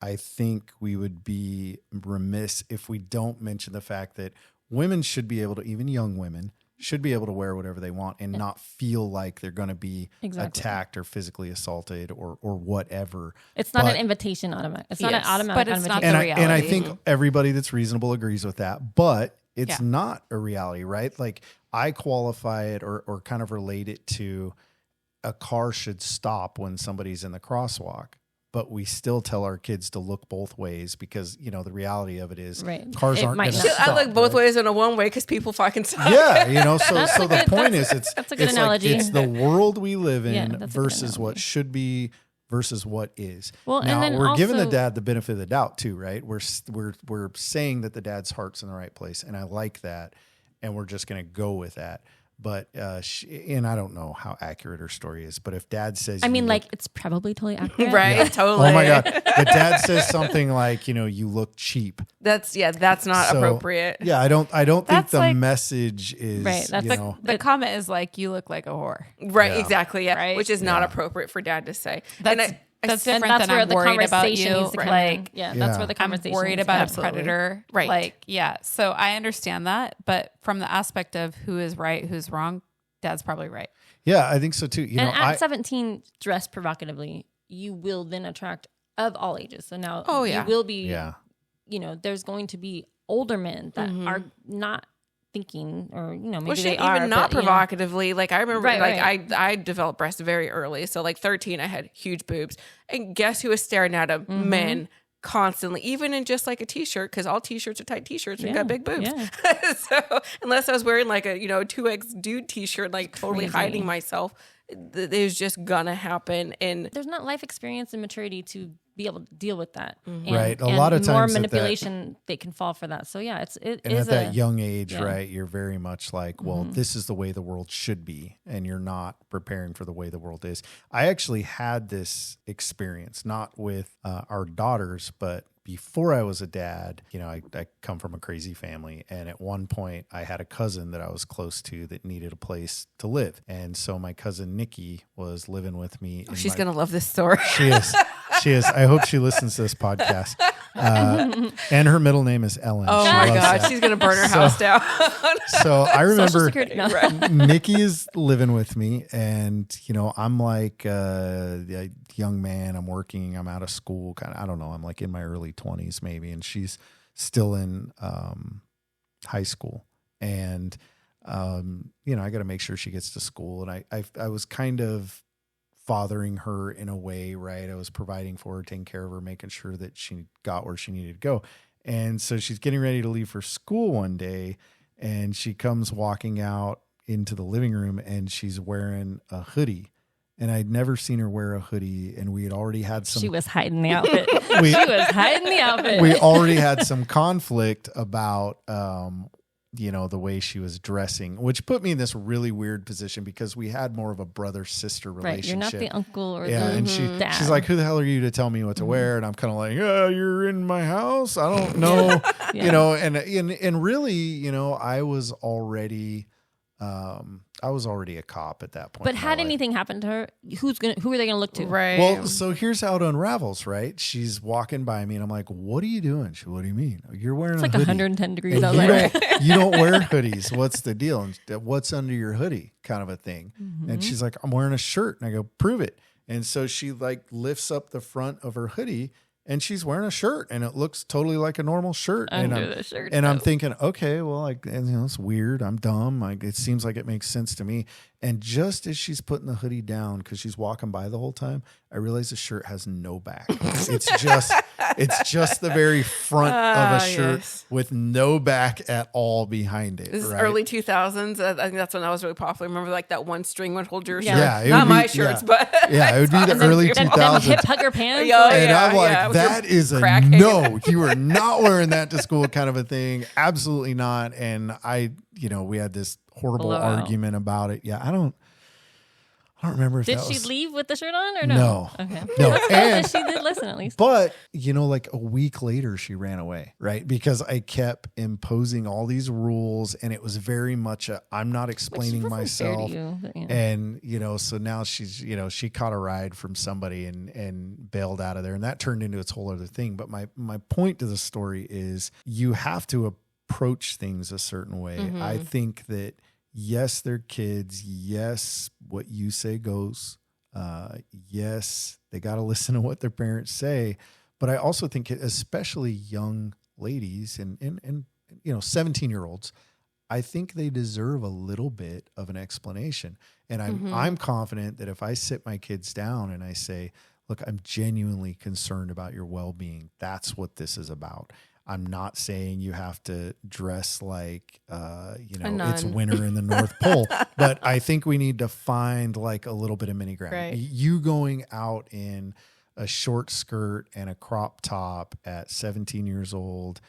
Speaker 1: I think we would be remiss if we don't mention the fact that women should be able to, even young women, should be able to wear whatever they want and not feel like they're going to be attacked or physically assaulted or whatever.
Speaker 4: It's not an invitation automatic. It's not an automatic
Speaker 5: but it's
Speaker 4: invitation.
Speaker 5: not the reality.
Speaker 1: And I think everybody that's reasonable agrees with that, but it's not a reality, right? Like I qualify it or kind of relate it to a car should stop when somebody's in the crosswalk. But we still tell our kids to look both ways because, the reality of it is cars aren't going to stop.
Speaker 3: I look both ways in a one way because people fucking stop.
Speaker 1: Yeah, so the point is
Speaker 4: that's a good analogy.
Speaker 1: Like, it's the world we live in versus what should be versus what is. Well, now, and then we're giving the dad the benefit of the doubt too, right? We're saying that the dad's heart's in the right place, and I like that, and we're just going to go with that. But and I don't know how accurate her story is, but if dad says,
Speaker 4: it's probably totally accurate,
Speaker 3: right? Yeah. Totally.
Speaker 1: Oh my God! But dad says something like, you look cheap.
Speaker 3: That's not appropriate.
Speaker 1: Yeah, I don't think the message is
Speaker 4: right. That's
Speaker 5: the comment is like, you look like a whore,
Speaker 3: right? Yeah. Exactly, yeah.
Speaker 5: Right?
Speaker 3: Which is not appropriate for dad to say.
Speaker 5: That's different than I'm worried about you.
Speaker 4: That's where the conversation.
Speaker 5: I'm worried about a
Speaker 3: Absolutely.
Speaker 5: predator.
Speaker 3: Right.
Speaker 5: So I understand that, but from the aspect of who is right, who's wrong, dad's probably right.
Speaker 1: Yeah, I think so too.
Speaker 4: At 17, dress provocatively, you will then attract of all ages. So now you will be, there's going to be older men that are not thinking, or maybe they are
Speaker 3: even not provocatively. Like I remember, I developed breasts very early. So like 13, I had huge boobs, and guess who was staring at them? Men constantly, even in just like a t-shirt, because all t-shirts are tight t-shirts and got big boobs. Yeah. So unless I was wearing like a 2X dude t-shirt, like totally hiding myself, it was just gonna happen. And
Speaker 4: there's not life experience and maturity to be able to deal with that.
Speaker 1: Right. A lot of times
Speaker 4: more manipulation, they can fall for that. So yeah, it is
Speaker 1: at that young age, right? You're very much like, well, this is the way the world should be, and you're not preparing for the way the world is. I actually had this experience, not with our daughters, but before I was a dad. I come from a crazy family, and at one point I had a cousin that I was close to that needed a place to live. And so my cousin Nikki was living with me.
Speaker 3: She's going to love this story.
Speaker 1: She is. She is. I hope she listens to this podcast. And her middle name is Ellen.
Speaker 3: Oh my God. She's going to burn her house down.
Speaker 1: So I remember Nikki is living with me, and, I'm like a young man. I'm working. I'm out of school. I don't know. I'm like in my early 20s maybe. And she's still in high school. And, I got to make sure she gets to school. And I was kind of fathering her in a way, right? I was providing for her, taking care of her, making sure that she got where she needed to go. And so she's getting ready to leave for school one day, and she comes walking out into the living room and she's wearing a hoodie. And I'd never seen her wear a hoodie, and we had already had some.
Speaker 4: She was hiding the outfit. She was hiding the outfit.
Speaker 1: We already had some conflict about, the way she was dressing, which put me in this really weird position because we had more of a brother-sister relationship.
Speaker 4: Right, you're not the uncle or the
Speaker 1: and
Speaker 4: dad.
Speaker 1: she's like, "Who the hell are you to tell me what to wear?" And I'm kind of like, "You're in my house. I don't know," And really, I was already. I was already a cop at that point.
Speaker 4: But had anything happened to her, who are they going to look to?
Speaker 3: Right.
Speaker 1: Well, so here's how it unravels, right? She's walking by me and I'm like, "What are you doing?" What do you mean? "You're wearing
Speaker 4: It's
Speaker 1: a
Speaker 4: like
Speaker 1: hoodie.
Speaker 4: 110 degrees
Speaker 1: And
Speaker 4: outside.
Speaker 1: you don't wear hoodies. What's the deal? And what's under your hoodie?" Kind of a thing. And she's like, "I'm wearing a shirt." And I go, "Prove it." And so she like lifts up the front of her hoodie and she's wearing a shirt and it looks totally like a normal shirt.
Speaker 4: Under the shirt.
Speaker 1: And I'm thinking, okay, well, it's weird. I'm dumb. It seems like it makes sense to me. And just as she's putting the hoodie down, because she's walking by the whole time, I realize the shirt has no back. It's just the very front of a shirt with no back at all behind it.
Speaker 3: This is
Speaker 1: right?
Speaker 3: early 2000s. I think that's when that was really popular. Remember, like that one string would hold your shirt.
Speaker 1: Yeah, it
Speaker 3: Not
Speaker 1: would
Speaker 3: my
Speaker 1: be-
Speaker 3: shirts,
Speaker 1: yeah.
Speaker 3: but
Speaker 1: Yeah, it would be the early
Speaker 4: Them
Speaker 1: 2000s.
Speaker 4: hip hugger pants.
Speaker 3: Yeah,
Speaker 1: And I'm like,
Speaker 3: yeah, with your
Speaker 1: that is a
Speaker 3: crack hanging
Speaker 1: no. You are not wearing that to school kind of a thing. Absolutely not. And we had this horrible
Speaker 4: Blowout.
Speaker 1: argument about it. Yeah, I don't remember if
Speaker 4: Did
Speaker 1: that
Speaker 4: she
Speaker 1: was...
Speaker 4: leave with the shirt on or no?
Speaker 1: No.
Speaker 4: Okay.
Speaker 1: No,
Speaker 4: That's good
Speaker 1: and-
Speaker 4: that she did listen at least.
Speaker 1: But, like a week later, she ran away, right? Because I kept imposing all these rules and it was very much I'm not explaining
Speaker 4: Which wasn't fair to
Speaker 1: myself.
Speaker 4: you, but,
Speaker 1: And, so now she's, she caught a ride from somebody and bailed out of there. And that turned into its whole other thing. But my point to the story is you have to approach things a certain way. I think that, yes, they're kids. Yes, what you say goes. Yes, they got to listen to what their parents say. But I also think, especially young ladies and 17-year-olds, I think they deserve a little bit of an explanation. And I'm confident that if I sit my kids down and I say, "Look, I'm genuinely concerned about your well-being. That's what this is about. I'm not saying you have to dress like, it's winter in the North Pole, but I think we need to find like a little bit of mini ground.
Speaker 3: Right.
Speaker 1: You going out in a short skirt and a crop top at 17 years old,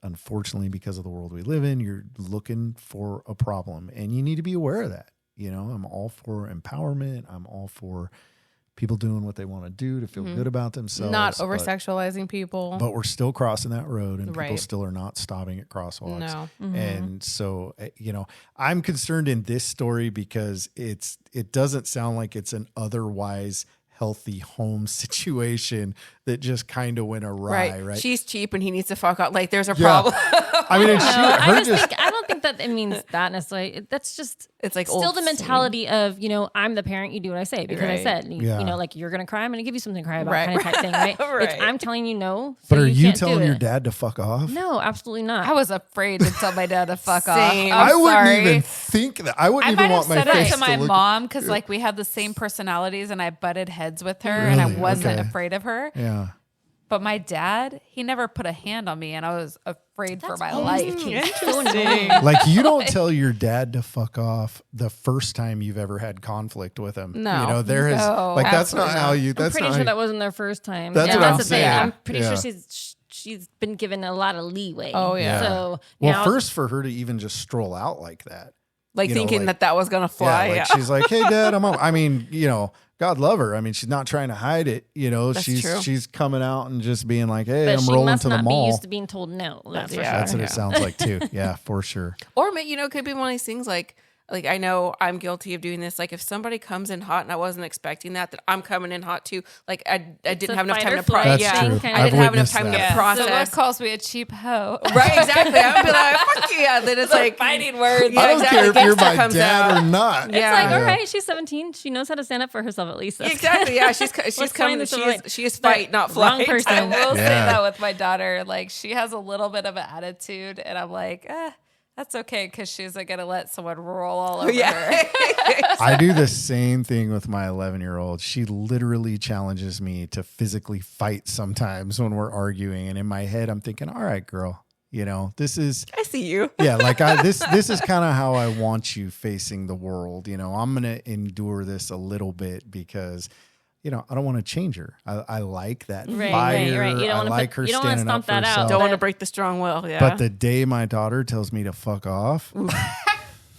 Speaker 1: unfortunately, because of the world we live in, you're looking for a problem and you need to be aware of that. I'm all for empowerment. I'm all for people doing what they want to do to feel good about themselves.
Speaker 2: Not over sexualizing people.
Speaker 1: But we're still crossing that road and people
Speaker 2: Right.
Speaker 1: still are not stopping at crosswalks.
Speaker 2: No.
Speaker 1: And so, I'm concerned in this story because it doesn't sound like it's an otherwise healthy home situation that just kind of went awry, right?
Speaker 3: She's cheap and he needs to fuck out. Like there's a problem.
Speaker 1: I mean, and
Speaker 4: I don't think that it means that necessarily. That's just
Speaker 3: It's like
Speaker 4: still
Speaker 3: old
Speaker 4: the mentality of I'm the parent, you do what I say because I
Speaker 3: Right.
Speaker 4: said
Speaker 1: Yeah.
Speaker 4: like you're gonna cry, I'm gonna give you something to cry about
Speaker 3: Right.
Speaker 4: kind of type thing, right?
Speaker 3: Right.
Speaker 4: It's, I'm telling you no. So
Speaker 1: but are you
Speaker 4: can't do
Speaker 1: telling your
Speaker 4: it.
Speaker 1: dad to fuck off?
Speaker 4: No, absolutely not.
Speaker 5: I was afraid to tell my dad to fuck off.
Speaker 3: Same.
Speaker 1: I wouldn't
Speaker 5: sorry.
Speaker 1: even think that. I wouldn't
Speaker 5: I
Speaker 1: even
Speaker 5: might have
Speaker 1: want my
Speaker 5: said it
Speaker 1: face
Speaker 5: to my
Speaker 1: look.
Speaker 5: mom because like we had the same personalities and I butted heads with her and I
Speaker 1: Really?
Speaker 5: wasn't
Speaker 1: Okay.
Speaker 5: afraid of her.
Speaker 1: Yeah.
Speaker 5: But my dad, he never put a hand on me and I was afraid for my life.
Speaker 4: So annoying.
Speaker 1: Like you don't tell your dad to fuck off the first time you've ever had conflict with him.
Speaker 2: No.
Speaker 1: There is
Speaker 5: No,
Speaker 1: like that's not
Speaker 5: absolutely
Speaker 1: how you.
Speaker 4: I'm
Speaker 1: That's
Speaker 4: pretty
Speaker 1: not
Speaker 4: sure
Speaker 1: how
Speaker 4: that wasn't their first time.
Speaker 1: That's
Speaker 4: and
Speaker 1: what
Speaker 4: that's
Speaker 1: I'm
Speaker 4: the thing.
Speaker 1: saying.
Speaker 4: I'm pretty
Speaker 1: Yeah.
Speaker 4: sure she's been given a lot of leeway.
Speaker 2: Oh, yeah.
Speaker 4: So
Speaker 1: Well,
Speaker 4: now,
Speaker 1: first for her to even just stroll out like that.
Speaker 3: like
Speaker 1: You know,
Speaker 3: thinking
Speaker 1: like-
Speaker 3: that was gonna fly.
Speaker 1: Yeah, like she's like, "Hey, Dad, I'm up." I mean, God love her. I mean, she's not trying to hide it.
Speaker 3: That's true.
Speaker 1: She's coming out and just being like, "Hey,
Speaker 4: but
Speaker 1: I'm
Speaker 4: she
Speaker 1: rolling
Speaker 4: must
Speaker 1: to the
Speaker 4: not be
Speaker 1: mall."
Speaker 4: used to being told no. That's for
Speaker 3: Yeah.
Speaker 4: sure.
Speaker 1: That's what it sounds like too. Yeah, for sure.
Speaker 3: Or it could be one of these things like I know I'm guilty of doing this. Like if somebody comes in hot and I wasn't expecting that I'm coming in hot too. Like I didn't
Speaker 4: a
Speaker 3: have enough
Speaker 4: fight
Speaker 3: time
Speaker 4: or
Speaker 3: to
Speaker 4: flight
Speaker 1: That's
Speaker 3: process.
Speaker 1: true.
Speaker 4: kind
Speaker 3: I
Speaker 1: I've
Speaker 3: didn't have enough
Speaker 1: witnessed
Speaker 3: time
Speaker 1: that.
Speaker 3: to process.
Speaker 5: So what calls me a cheap hoe?
Speaker 3: Right, exactly. I would be like, fuck yeah. Then it's like
Speaker 5: Fighting words.
Speaker 3: Yeah,
Speaker 1: I don't
Speaker 3: exactly.
Speaker 1: care if you're
Speaker 3: Gangster
Speaker 1: my
Speaker 3: comes
Speaker 1: dad
Speaker 3: out.
Speaker 1: or not.
Speaker 4: It's
Speaker 3: Yeah.
Speaker 4: like, all right, she's 17. She knows how to stand up for herself at least. That's
Speaker 3: Exactly. Yeah, she's
Speaker 4: Let's
Speaker 3: coming.
Speaker 4: find this right.
Speaker 3: She is fight, not
Speaker 4: Wrong
Speaker 3: flight.
Speaker 4: person.
Speaker 5: I will say
Speaker 1: Yeah.
Speaker 5: that with my daughter. Like she has a little bit of an attitude and I'm like, that's okay because she's going to let someone roll all over her.
Speaker 3: Yeah.
Speaker 1: I do the same thing with my 11-year-old. She literally challenges me to physically fight sometimes when we're arguing. And in my head, I'm thinking, all right, girl, You know, this is,
Speaker 3: I see you.
Speaker 1: yeah, like this is kind of how I want you facing the world. You know, I'm going to endure this a little bit because, you know, I don't want to change her. I like that fire.
Speaker 4: Right. You don't
Speaker 1: like her
Speaker 4: you don't
Speaker 1: standing
Speaker 4: stomp
Speaker 1: up for
Speaker 4: that out.
Speaker 1: herself.
Speaker 3: Don't want to break the strong will. Yeah.
Speaker 1: But the day my daughter tells me to fuck off,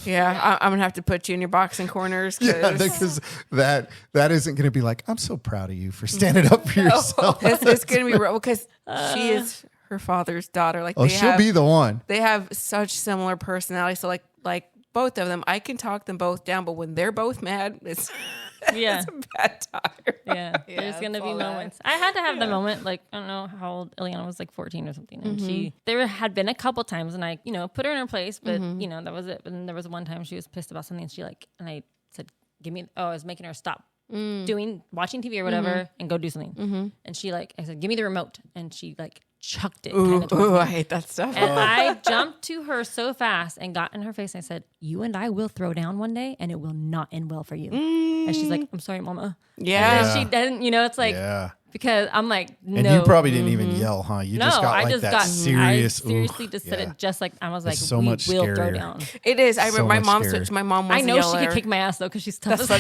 Speaker 3: yeah, I'm gonna have to put you in your boxing corners.
Speaker 1: because that isn't going to be like, I'm so proud of you for standing up for yourself.
Speaker 3: It's gonna be real because she is her father's daughter. Like,
Speaker 1: She'll be the one.
Speaker 3: They have such similar personalities. So like both of them, I can talk them both down. But when they're both mad, it's
Speaker 4: Yeah.
Speaker 3: it's a bad time.
Speaker 4: Yeah, there's gonna be moments. I had to have the moment, like, I don't know how old Ileana was, like 14 or something, and there had been a couple times, and I, you know, put her in her place, but you know, that was it. And there was one time she was pissed about something, and she and I said, I was making her stop watching TV or whatever and go do something, and she I said, give me the remote, and she chucked it.
Speaker 3: Ooh, I hate that stuff.
Speaker 4: And I jumped to her so fast and got in her face. And I said, you and I will throw down one day and it will not end well for you. And she's like, I'm sorry, mama.
Speaker 3: Yeah.
Speaker 4: And she didn't, you know, it's like, because I'm like, no.
Speaker 1: And you probably didn't even yell, huh? You just got serious.
Speaker 4: I seriously just said it just like, I was like,
Speaker 1: so
Speaker 4: we
Speaker 1: much
Speaker 4: will
Speaker 1: scarier.
Speaker 4: throw down.
Speaker 3: It is. I
Speaker 1: So
Speaker 3: remember my
Speaker 1: much
Speaker 3: mom
Speaker 1: scarier.
Speaker 3: switched. My mom was
Speaker 4: I know
Speaker 3: a
Speaker 4: she
Speaker 3: yeller.
Speaker 4: could kick my ass though because she's tough as hell.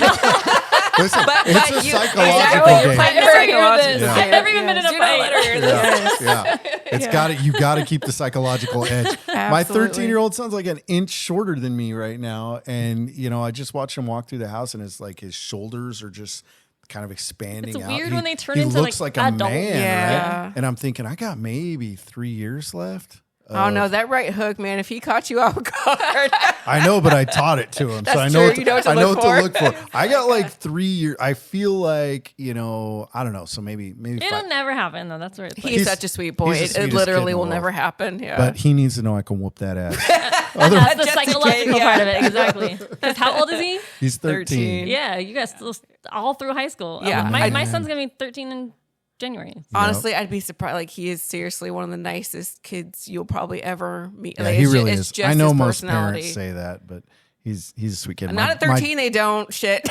Speaker 1: Listen, it's a
Speaker 3: you-
Speaker 1: psychological
Speaker 3: Exactly.
Speaker 1: game.
Speaker 4: I never hear this.
Speaker 1: Yeah.
Speaker 4: I've never even been in a
Speaker 3: Do not
Speaker 4: fight.
Speaker 3: let her hear this.
Speaker 1: Yeah. You got to keep the psychological edge. My
Speaker 3: Absolutely.
Speaker 1: 13-year-old son's like an inch shorter than me right now. And, you know, I just watched him walk through the house and it's like his shoulders are just kind of expanding
Speaker 4: It's
Speaker 1: out.
Speaker 4: weird
Speaker 1: He-
Speaker 4: when they turn
Speaker 1: he
Speaker 4: into,
Speaker 1: looks
Speaker 4: like,
Speaker 1: a
Speaker 4: adult.
Speaker 1: man,
Speaker 3: Yeah.
Speaker 1: right? And I'm thinking, I got maybe 3 years left.
Speaker 3: Oh no, that right hook, man! If he caught you off guard,
Speaker 1: I know, but I taught it to him, so I
Speaker 3: That's
Speaker 1: know
Speaker 3: true. You know what to
Speaker 1: I know
Speaker 3: look
Speaker 1: what to
Speaker 3: for.
Speaker 1: look for. I got like 3 years. I feel like, you know, I don't know. So maybe
Speaker 4: It'll
Speaker 1: 5.
Speaker 4: never happen though. That's where it's like.
Speaker 3: he's such a sweet boy.
Speaker 1: he's the
Speaker 3: It
Speaker 1: sweetest
Speaker 3: literally
Speaker 1: kid in
Speaker 3: will
Speaker 1: the world.
Speaker 3: never happen. Yeah,
Speaker 1: But he needs to know I can whoop that ass.
Speaker 4: That's the
Speaker 3: Just in
Speaker 4: psychological
Speaker 3: case,
Speaker 4: part
Speaker 3: yeah.
Speaker 4: of it, exactly. Because how old is he?
Speaker 1: He's 13.
Speaker 3: 13.
Speaker 4: Yeah, you guys still all through high school.
Speaker 3: Yeah.
Speaker 4: My son's gonna be 13 in January.
Speaker 3: honestly, I'd be surprised. Like, he is seriously one of the nicest kids you'll probably ever meet.
Speaker 1: Yeah,
Speaker 3: Like,
Speaker 1: he
Speaker 3: it's
Speaker 1: really
Speaker 3: it's
Speaker 1: is.
Speaker 3: Just
Speaker 1: I know
Speaker 3: his
Speaker 1: most
Speaker 3: personality.
Speaker 1: parents say that, but he's a sweet kid.
Speaker 3: Not at 13, they don't. Shit,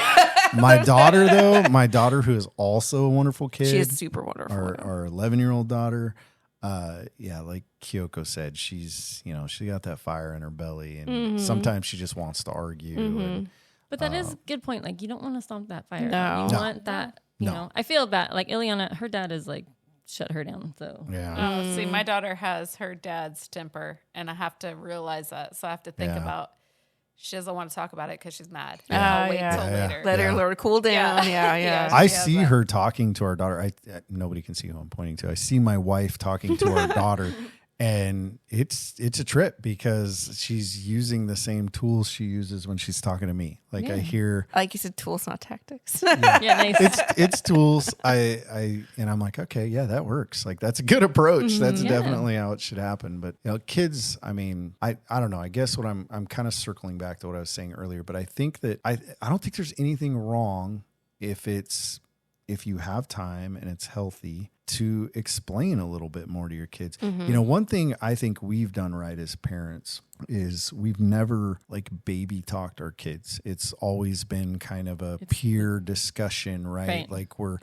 Speaker 1: My daughter, though, who is also a wonderful kid,
Speaker 3: she is super wonderful.
Speaker 1: our 11-year-old daughter, like Kyoko said, she's, you know, she got that fire in her belly, and sometimes she just wants to argue. And,
Speaker 4: But that is a good point. Like, you don't want to stomp that fire.
Speaker 3: No.
Speaker 4: You
Speaker 1: No.
Speaker 4: want that. You
Speaker 1: No.
Speaker 4: know, I feel bad. Like Ileana, her dad is like shut her down. So
Speaker 1: yeah.
Speaker 5: Oh, see, my daughter has her dad's temper, and I have to realize that. So I have to think
Speaker 1: Yeah.
Speaker 5: about. She doesn't want to talk about it because she's mad.
Speaker 3: Yeah.
Speaker 5: I'll wait
Speaker 3: Yeah.
Speaker 5: till
Speaker 1: Yeah.
Speaker 5: later.
Speaker 3: Let her Lord cool down. Yeah, yeah.
Speaker 1: I
Speaker 5: She has
Speaker 1: see
Speaker 5: that.
Speaker 1: her talking to our daughter. Nobody can see who I'm pointing to. I see my wife talking to our daughter, and it's a trip because she's using the same tools she uses when she's talking to me. Like I hear
Speaker 3: Like you said, tools, not tactics.
Speaker 4: yeah, nice.
Speaker 1: it's tools. And I'm like, okay, yeah, that works. Like that's a good approach. That's definitely how it should happen. But you know, kids, I mean, I don't know. I guess what I'm kind of circling back to what I was saying earlier, but I think that I don't think there's anything wrong if you have time and it's healthy to explain a little bit more to your kids. You know, one thing I think we've done right as parents is we've never like baby talked our kids. It's always been kind of a peer discussion, right? Like we're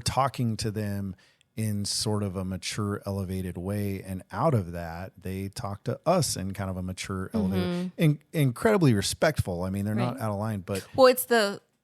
Speaker 1: talking to them in sort of a mature, elevated way. And out of that, they talk to us in kind of a mature, elevated, incredibly respectful. I mean, they're not out of line, but
Speaker 3: Well,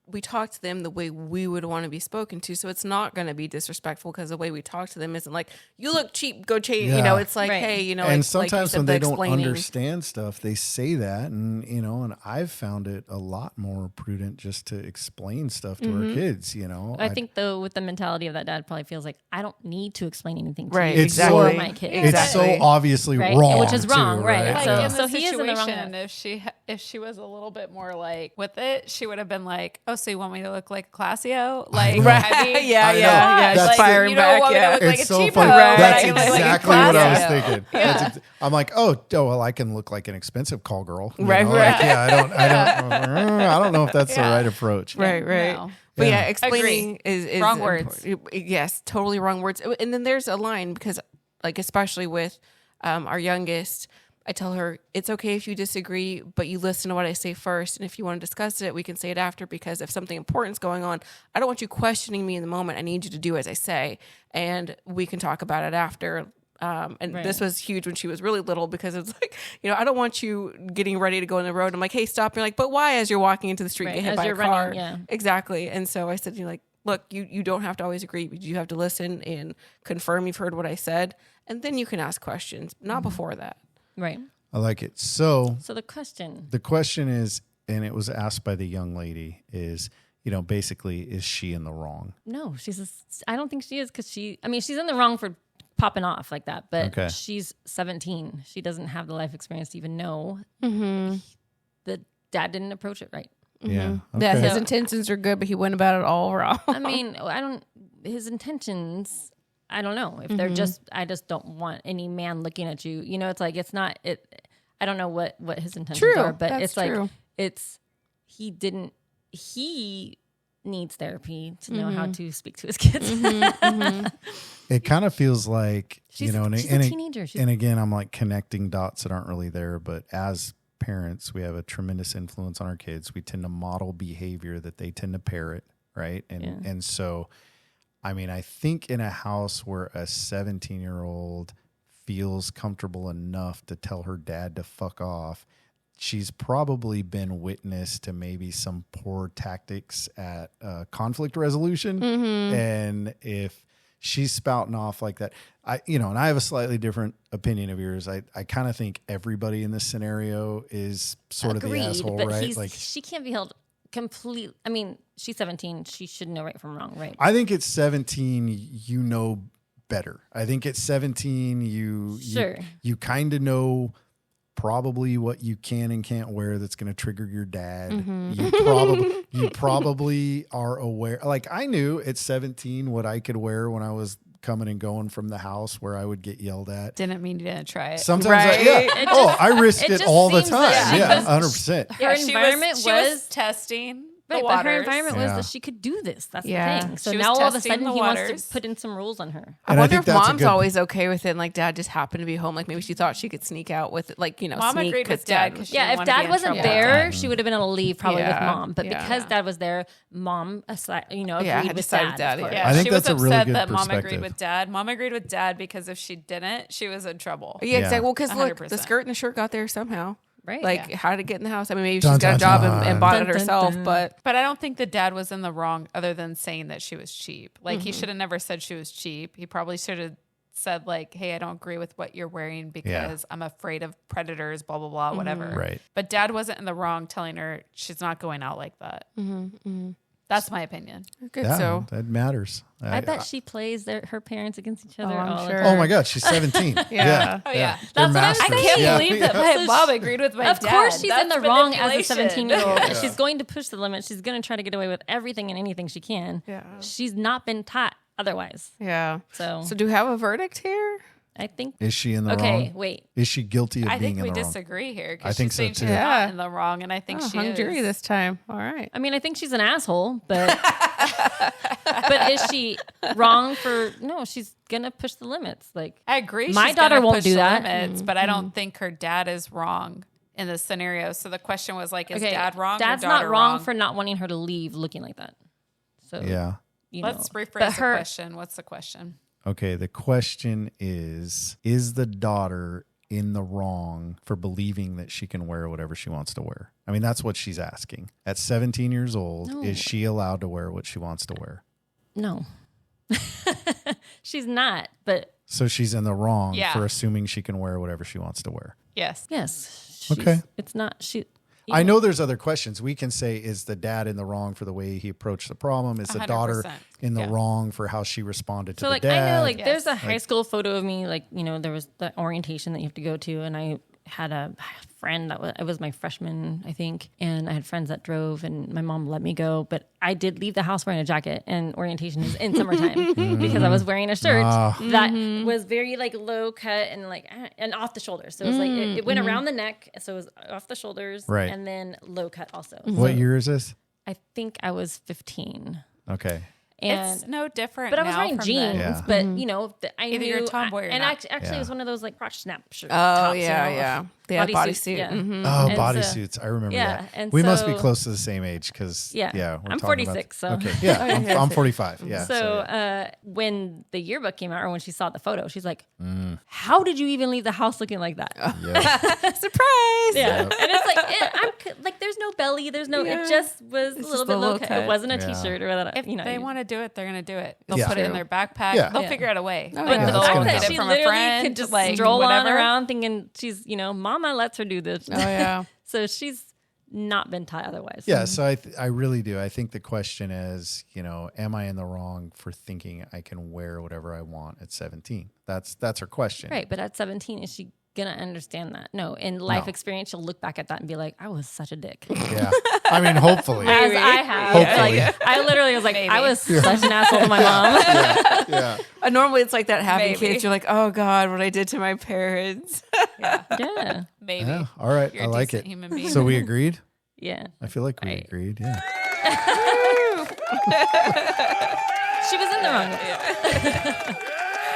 Speaker 3: we talk to them the way we would want to be spoken to. So it's not going to be disrespectful because the way we talk to them isn't like, you look cheap, go change. You know,
Speaker 1: Yeah.
Speaker 3: it's like,
Speaker 4: Right.
Speaker 3: hey, you know,
Speaker 1: and
Speaker 3: like you
Speaker 1: sometimes
Speaker 3: said,
Speaker 1: when
Speaker 3: the
Speaker 1: they don't
Speaker 3: explaining.
Speaker 1: understand stuff, they say that, and you know, and I've found it a lot more prudent just to explain stuff to our kids. You know,
Speaker 4: I think though, with the mentality of that dad, probably feels like I don't need to explain anything to
Speaker 3: Right,
Speaker 4: you
Speaker 1: exactly.
Speaker 4: or my kid.
Speaker 1: it's
Speaker 3: Exactly.
Speaker 1: so obviously
Speaker 4: Right.
Speaker 1: wrong,
Speaker 4: Which is wrong,
Speaker 1: too,
Speaker 4: right.
Speaker 5: Like
Speaker 4: So-
Speaker 5: in
Speaker 4: so
Speaker 5: the
Speaker 4: he is in the wrong
Speaker 5: situation, if she was a little bit more like with it, she would have been like, "Oh, so you want me to look like Classio?" Like,
Speaker 1: know.
Speaker 5: I mean,
Speaker 3: Yeah,
Speaker 1: I know.
Speaker 3: yeah.
Speaker 1: That's
Speaker 3: It's
Speaker 1: the-
Speaker 3: firing
Speaker 5: you don't
Speaker 3: back.
Speaker 5: want me to
Speaker 3: Yeah.
Speaker 5: look like
Speaker 1: It's
Speaker 5: a
Speaker 1: so
Speaker 5: cheapo,
Speaker 1: funny.
Speaker 5: but
Speaker 1: That's
Speaker 5: I can look like a
Speaker 1: exactly what I was
Speaker 5: Classio.
Speaker 1: thinking. I'm like, well, I can look like an expensive call girl. You
Speaker 3: Right,
Speaker 1: know?
Speaker 3: right.
Speaker 1: Like, yeah, I don't know if that's the right approach.
Speaker 3: Right, right.
Speaker 5: No.
Speaker 3: But
Speaker 1: Yeah.
Speaker 3: yeah, explaining is
Speaker 5: Wrong words.
Speaker 3: important. Yes, totally wrong words. And then there's a line because, like, especially with our youngest, I tell her it's okay if you disagree, but you listen to what I say first. And if you want to discuss it, we can say it after. Because if something important's going on, I don't want you questioning me in the moment. I need you to do as I say, and we can talk about it after. And this was huge when she was really little because it's like, I don't want you getting ready to go on the road. I'm like, hey, stop. You're like, but why? As you're walking into the street, get hit by a car.
Speaker 4: Running, yeah.
Speaker 3: Exactly. And so I said, look, you don't have to always agree. You have to listen and confirm you've heard what I said. And then you can ask questions, not before that.
Speaker 4: Right.
Speaker 1: I like it. So
Speaker 4: the question
Speaker 1: is, and it was asked by the young lady, is, basically, is she in the wrong?
Speaker 4: No, I don't think she is because she's in the wrong for popping off like that, but she's 17. She doesn't have the life experience to even know the dad didn't approach it right.
Speaker 1: Yeah.
Speaker 2: Okay. Yeah, his intentions are good, but he went about it all wrong.
Speaker 4: His intentions, I don't know. If they're I just don't want any man looking at you. It's like, it's not, I don't know what his intentions are, but it's like, he needs therapy to know how to speak to his kids.
Speaker 1: It kind of feels like,
Speaker 4: she's a teenager.
Speaker 1: And again, I'm like connecting dots that aren't really there, but as parents, we have a tremendous influence on our kids. We tend to model behavior that they tend to parrot, right? And so, I think in a house where a 17-year-old feels comfortable enough to tell her dad to fuck off, she's probably been witness to maybe some poor tactics at conflict resolution. And if she's spouting off like that, and I have a slightly different opinion of yours. I kind of think everybody in this scenario is sort of the asshole,
Speaker 4: but
Speaker 1: right? Like,
Speaker 4: she can't be held complete. She's 17. She should know right from wrong, right?
Speaker 1: I think at 17, you know better. I think at 17, you kind of know probably what you can and can't wear that's going to trigger your dad. You probably are aware. Like, I knew at 17 what I could wear when I was coming and going from the house where I would get yelled at.
Speaker 5: Didn't mean you didn't try it.
Speaker 1: Sometimes I risked it all the time. Yeah, 100%.
Speaker 4: Her environment
Speaker 5: she was testing.
Speaker 4: Right, but her environment was that she could do this. That's the thing. So now all of a sudden he wants to put in some rules on her.
Speaker 3: I wonder if mom's always okay with it. And like dad just happened to be home. Like maybe she thought she could sneak out with it. Like,
Speaker 5: mom agreed with dad.
Speaker 4: If dad wasn't there, she would have been able to leave probably with mom. But because dad was there, mom, agreed with dad.
Speaker 1: I think that's a really good perspective.
Speaker 5: Mom agreed with dad. Mom agreed with dad because if she didn't, she was in trouble.
Speaker 3: Yeah, exactly. Well, because look, the skirt and the shirt got there somehow.
Speaker 4: Right.
Speaker 3: Like, how to get in the house. Maybe she's got a job and bought it herself, but
Speaker 5: I don't think the dad was in the wrong other than saying that she was cheap. Like, he should have never said she was cheap. He probably should have said, like, hey, I don't agree with what you're wearing because I'm afraid of predators, blah, blah, blah, whatever.
Speaker 1: Right.
Speaker 5: But dad wasn't in the wrong telling her she's not going out like that. That's my opinion.
Speaker 3: Good.
Speaker 1: Yeah,
Speaker 3: So
Speaker 1: that matters.
Speaker 4: I bet she plays her parents against each other.
Speaker 3: I'm sure.
Speaker 1: Oh my God, she's 17.
Speaker 3: Yeah.
Speaker 5: Oh yeah.
Speaker 4: That's what I'm saying.
Speaker 5: I can't believe that my mom agreed with my dad.
Speaker 4: Of course she's in the wrong as a
Speaker 5: manipulation.
Speaker 4: 17-year-old. She's going to push the limit. She's going to try to get away with everything and anything she can.
Speaker 3: Yeah.
Speaker 4: She's not been taught otherwise.
Speaker 3: Yeah.
Speaker 4: So
Speaker 3: do we have a verdict here?
Speaker 4: I think.
Speaker 1: Is she in the wrong?
Speaker 4: Okay, wait.
Speaker 1: Is she guilty of
Speaker 5: I
Speaker 1: being
Speaker 5: think
Speaker 1: in
Speaker 5: we
Speaker 1: the wrong?
Speaker 5: disagree here.
Speaker 1: I think so,
Speaker 5: she's
Speaker 1: too.
Speaker 5: not in the wrong, and I think she
Speaker 3: hung
Speaker 5: is.
Speaker 3: jury this time. All right.
Speaker 4: I think she's an asshole, but but is she wrong for? No, she's gonna push the limits. Like,
Speaker 5: I agree.
Speaker 4: My
Speaker 5: she's
Speaker 4: daughter
Speaker 5: gonna
Speaker 4: won't
Speaker 5: push
Speaker 4: do
Speaker 5: the
Speaker 4: that.
Speaker 5: limits, but I don't think her dad is wrong in this scenario. So the question was like, is dad wrong?
Speaker 4: Dad's
Speaker 5: or
Speaker 4: not
Speaker 5: daughter
Speaker 4: wrong for not wanting her to leave looking like that. So
Speaker 1: Yeah.
Speaker 5: Let's rephrase the question. What's the question?
Speaker 1: Okay, the question is the daughter in the wrong for believing that she can wear whatever she wants to wear? That's what she's asking. At 17 years old, is she allowed to wear what she wants to wear?
Speaker 4: No. She's not, but...
Speaker 1: So she's in the wrong
Speaker 5: Yeah.
Speaker 1: for assuming she can wear whatever she wants to wear.
Speaker 5: Yes.
Speaker 4: Yes.
Speaker 1: Okay.
Speaker 4: It's not... She.
Speaker 1: I know there's other questions. We can say, is the dad in the wrong for the way he approached the problem? Is the daughter
Speaker 5: 100%.
Speaker 1: in the wrong for how she responded to
Speaker 4: So
Speaker 1: the
Speaker 4: like
Speaker 1: dad?
Speaker 4: I know like there's a high school photo of me, like, there was the orientation that you have to go to, and I had a friend it was my freshman, I think, and I had friends that drove, and my mom let me go, but I did leave the house wearing a jacket, and orientation is in summertime because I was wearing a shirt that was very like low cut and off the shoulders. So it was like it went around the neck, so it was off the shoulders,
Speaker 1: Right.
Speaker 4: and then low cut also.
Speaker 1: What
Speaker 4: So
Speaker 1: year is this?
Speaker 4: I think I was 15.
Speaker 1: Okay.
Speaker 4: And
Speaker 5: it's no different.
Speaker 4: But I was
Speaker 5: now
Speaker 4: wearing
Speaker 5: from
Speaker 4: jeans.
Speaker 1: Yeah.
Speaker 4: But I
Speaker 5: Either
Speaker 4: knew.
Speaker 5: you're a tomboy or
Speaker 4: and
Speaker 5: not.
Speaker 4: actually, it was one of those like crotch snap shirts.
Speaker 3: Oh,
Speaker 4: tops,
Speaker 3: yeah. They have bodysuit.
Speaker 4: Yeah.
Speaker 3: Mhm.
Speaker 1: Oh,
Speaker 4: And
Speaker 1: bodysuits. I remember
Speaker 4: yeah,
Speaker 1: that.
Speaker 4: and
Speaker 1: We must be
Speaker 4: so-
Speaker 1: close to the same age because,
Speaker 4: Yeah.
Speaker 1: we're
Speaker 4: I'm
Speaker 1: talking
Speaker 4: 46, so.
Speaker 1: Okay. Yeah. I'm 45. Yeah.
Speaker 4: So when the yearbook came out, or when she saw the photo, she's like, "How did you even leave the house looking like that?"
Speaker 1: yeah.
Speaker 3: Surprise!
Speaker 4: Yeah, and it's like there's no belly, there's no.
Speaker 3: Yeah.
Speaker 4: It just was
Speaker 3: It's
Speaker 4: a little
Speaker 3: just
Speaker 4: bit
Speaker 3: a
Speaker 4: low
Speaker 3: little
Speaker 4: cut.
Speaker 3: cut.
Speaker 4: It wasn't a
Speaker 1: Yeah.
Speaker 4: t-shirt or whatever.
Speaker 5: If they want to do it, they're going to do it. They'll
Speaker 1: Yeah.
Speaker 5: put it in
Speaker 3: True.
Speaker 5: their backpack.
Speaker 1: Yeah.
Speaker 5: They'll
Speaker 3: Yeah.
Speaker 5: figure out a way.
Speaker 3: Oh,
Speaker 5: But
Speaker 3: yeah.
Speaker 5: the
Speaker 1: That's
Speaker 5: fact
Speaker 1: gonna
Speaker 5: that
Speaker 1: happen.
Speaker 5: she
Speaker 4: She
Speaker 5: from a
Speaker 4: literally
Speaker 5: friend,
Speaker 4: could just
Speaker 5: like,
Speaker 4: stroll on
Speaker 5: whatever.
Speaker 4: around thinking she's, Mama lets her do this.
Speaker 3: Oh, yeah.
Speaker 4: So she's not been taught otherwise.
Speaker 1: Yeah, so I really do. I think the question is, am I in the wrong for thinking I can wear whatever I want at 17? That's her question.
Speaker 4: Right, but at 17, is she gonna understand that? No. In life
Speaker 1: No.
Speaker 4: experience, she'll look back at that and be like, I was such a dick.
Speaker 1: Yeah. I mean, hopefully.
Speaker 4: As I have.
Speaker 1: Hopefully.
Speaker 4: Like, I literally was like,
Speaker 5: Maybe.
Speaker 4: I was such an asshole to my mom.
Speaker 1: Yeah.
Speaker 3: Normally it's like that having
Speaker 5: Maybe.
Speaker 3: kids. You're like, oh God, what I did to my parents.
Speaker 4: Yeah.
Speaker 5: Maybe.
Speaker 1: Yeah. All right.
Speaker 5: You're
Speaker 1: I
Speaker 5: a
Speaker 1: like
Speaker 5: decent
Speaker 1: it.
Speaker 5: human being.
Speaker 1: So we agreed?
Speaker 4: Yeah.
Speaker 1: I feel like we
Speaker 4: Right.
Speaker 1: agreed. Yeah.
Speaker 4: She was in the wrong.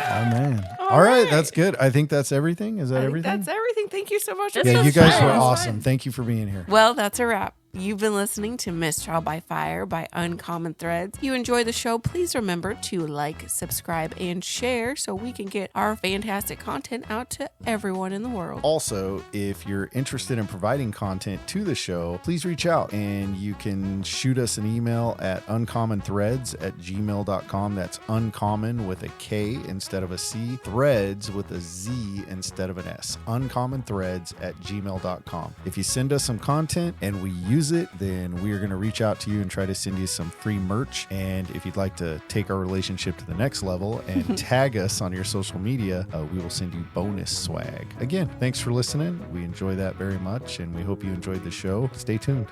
Speaker 1: Oh, man. All right. That's good. I think that's everything. Is that
Speaker 3: I think
Speaker 1: everything?
Speaker 3: that's everything. Thank you so much.
Speaker 4: This
Speaker 1: Yeah,
Speaker 4: was
Speaker 1: you guys
Speaker 4: fun.
Speaker 1: were
Speaker 4: It was
Speaker 1: awesome.
Speaker 4: fun.
Speaker 1: Thank you for being here.
Speaker 3: Well, that's a wrap. You've been listening to Mistrial by Fire by Uncommon Threads. If you enjoy the show, please remember to like, subscribe, and share so we can get our fantastic content out to everyone in the world.
Speaker 1: Also, if you're interested in providing content to the show, please reach out and you can shoot us an email at uncommonthreads@gmail.com. That's uncommon with a K instead of a C, threads with a Z instead of an S. uncommonthreads@gmail.com. If you send us some content and we use it, then we are going to reach out to you and try to send you some free merch. And if you'd like to take our relationship to the next level and tag us on your social media, we will send you bonus swag. Again, thanks for listening. We enjoy that very much, and we hope you enjoyed the show. Stay tuned.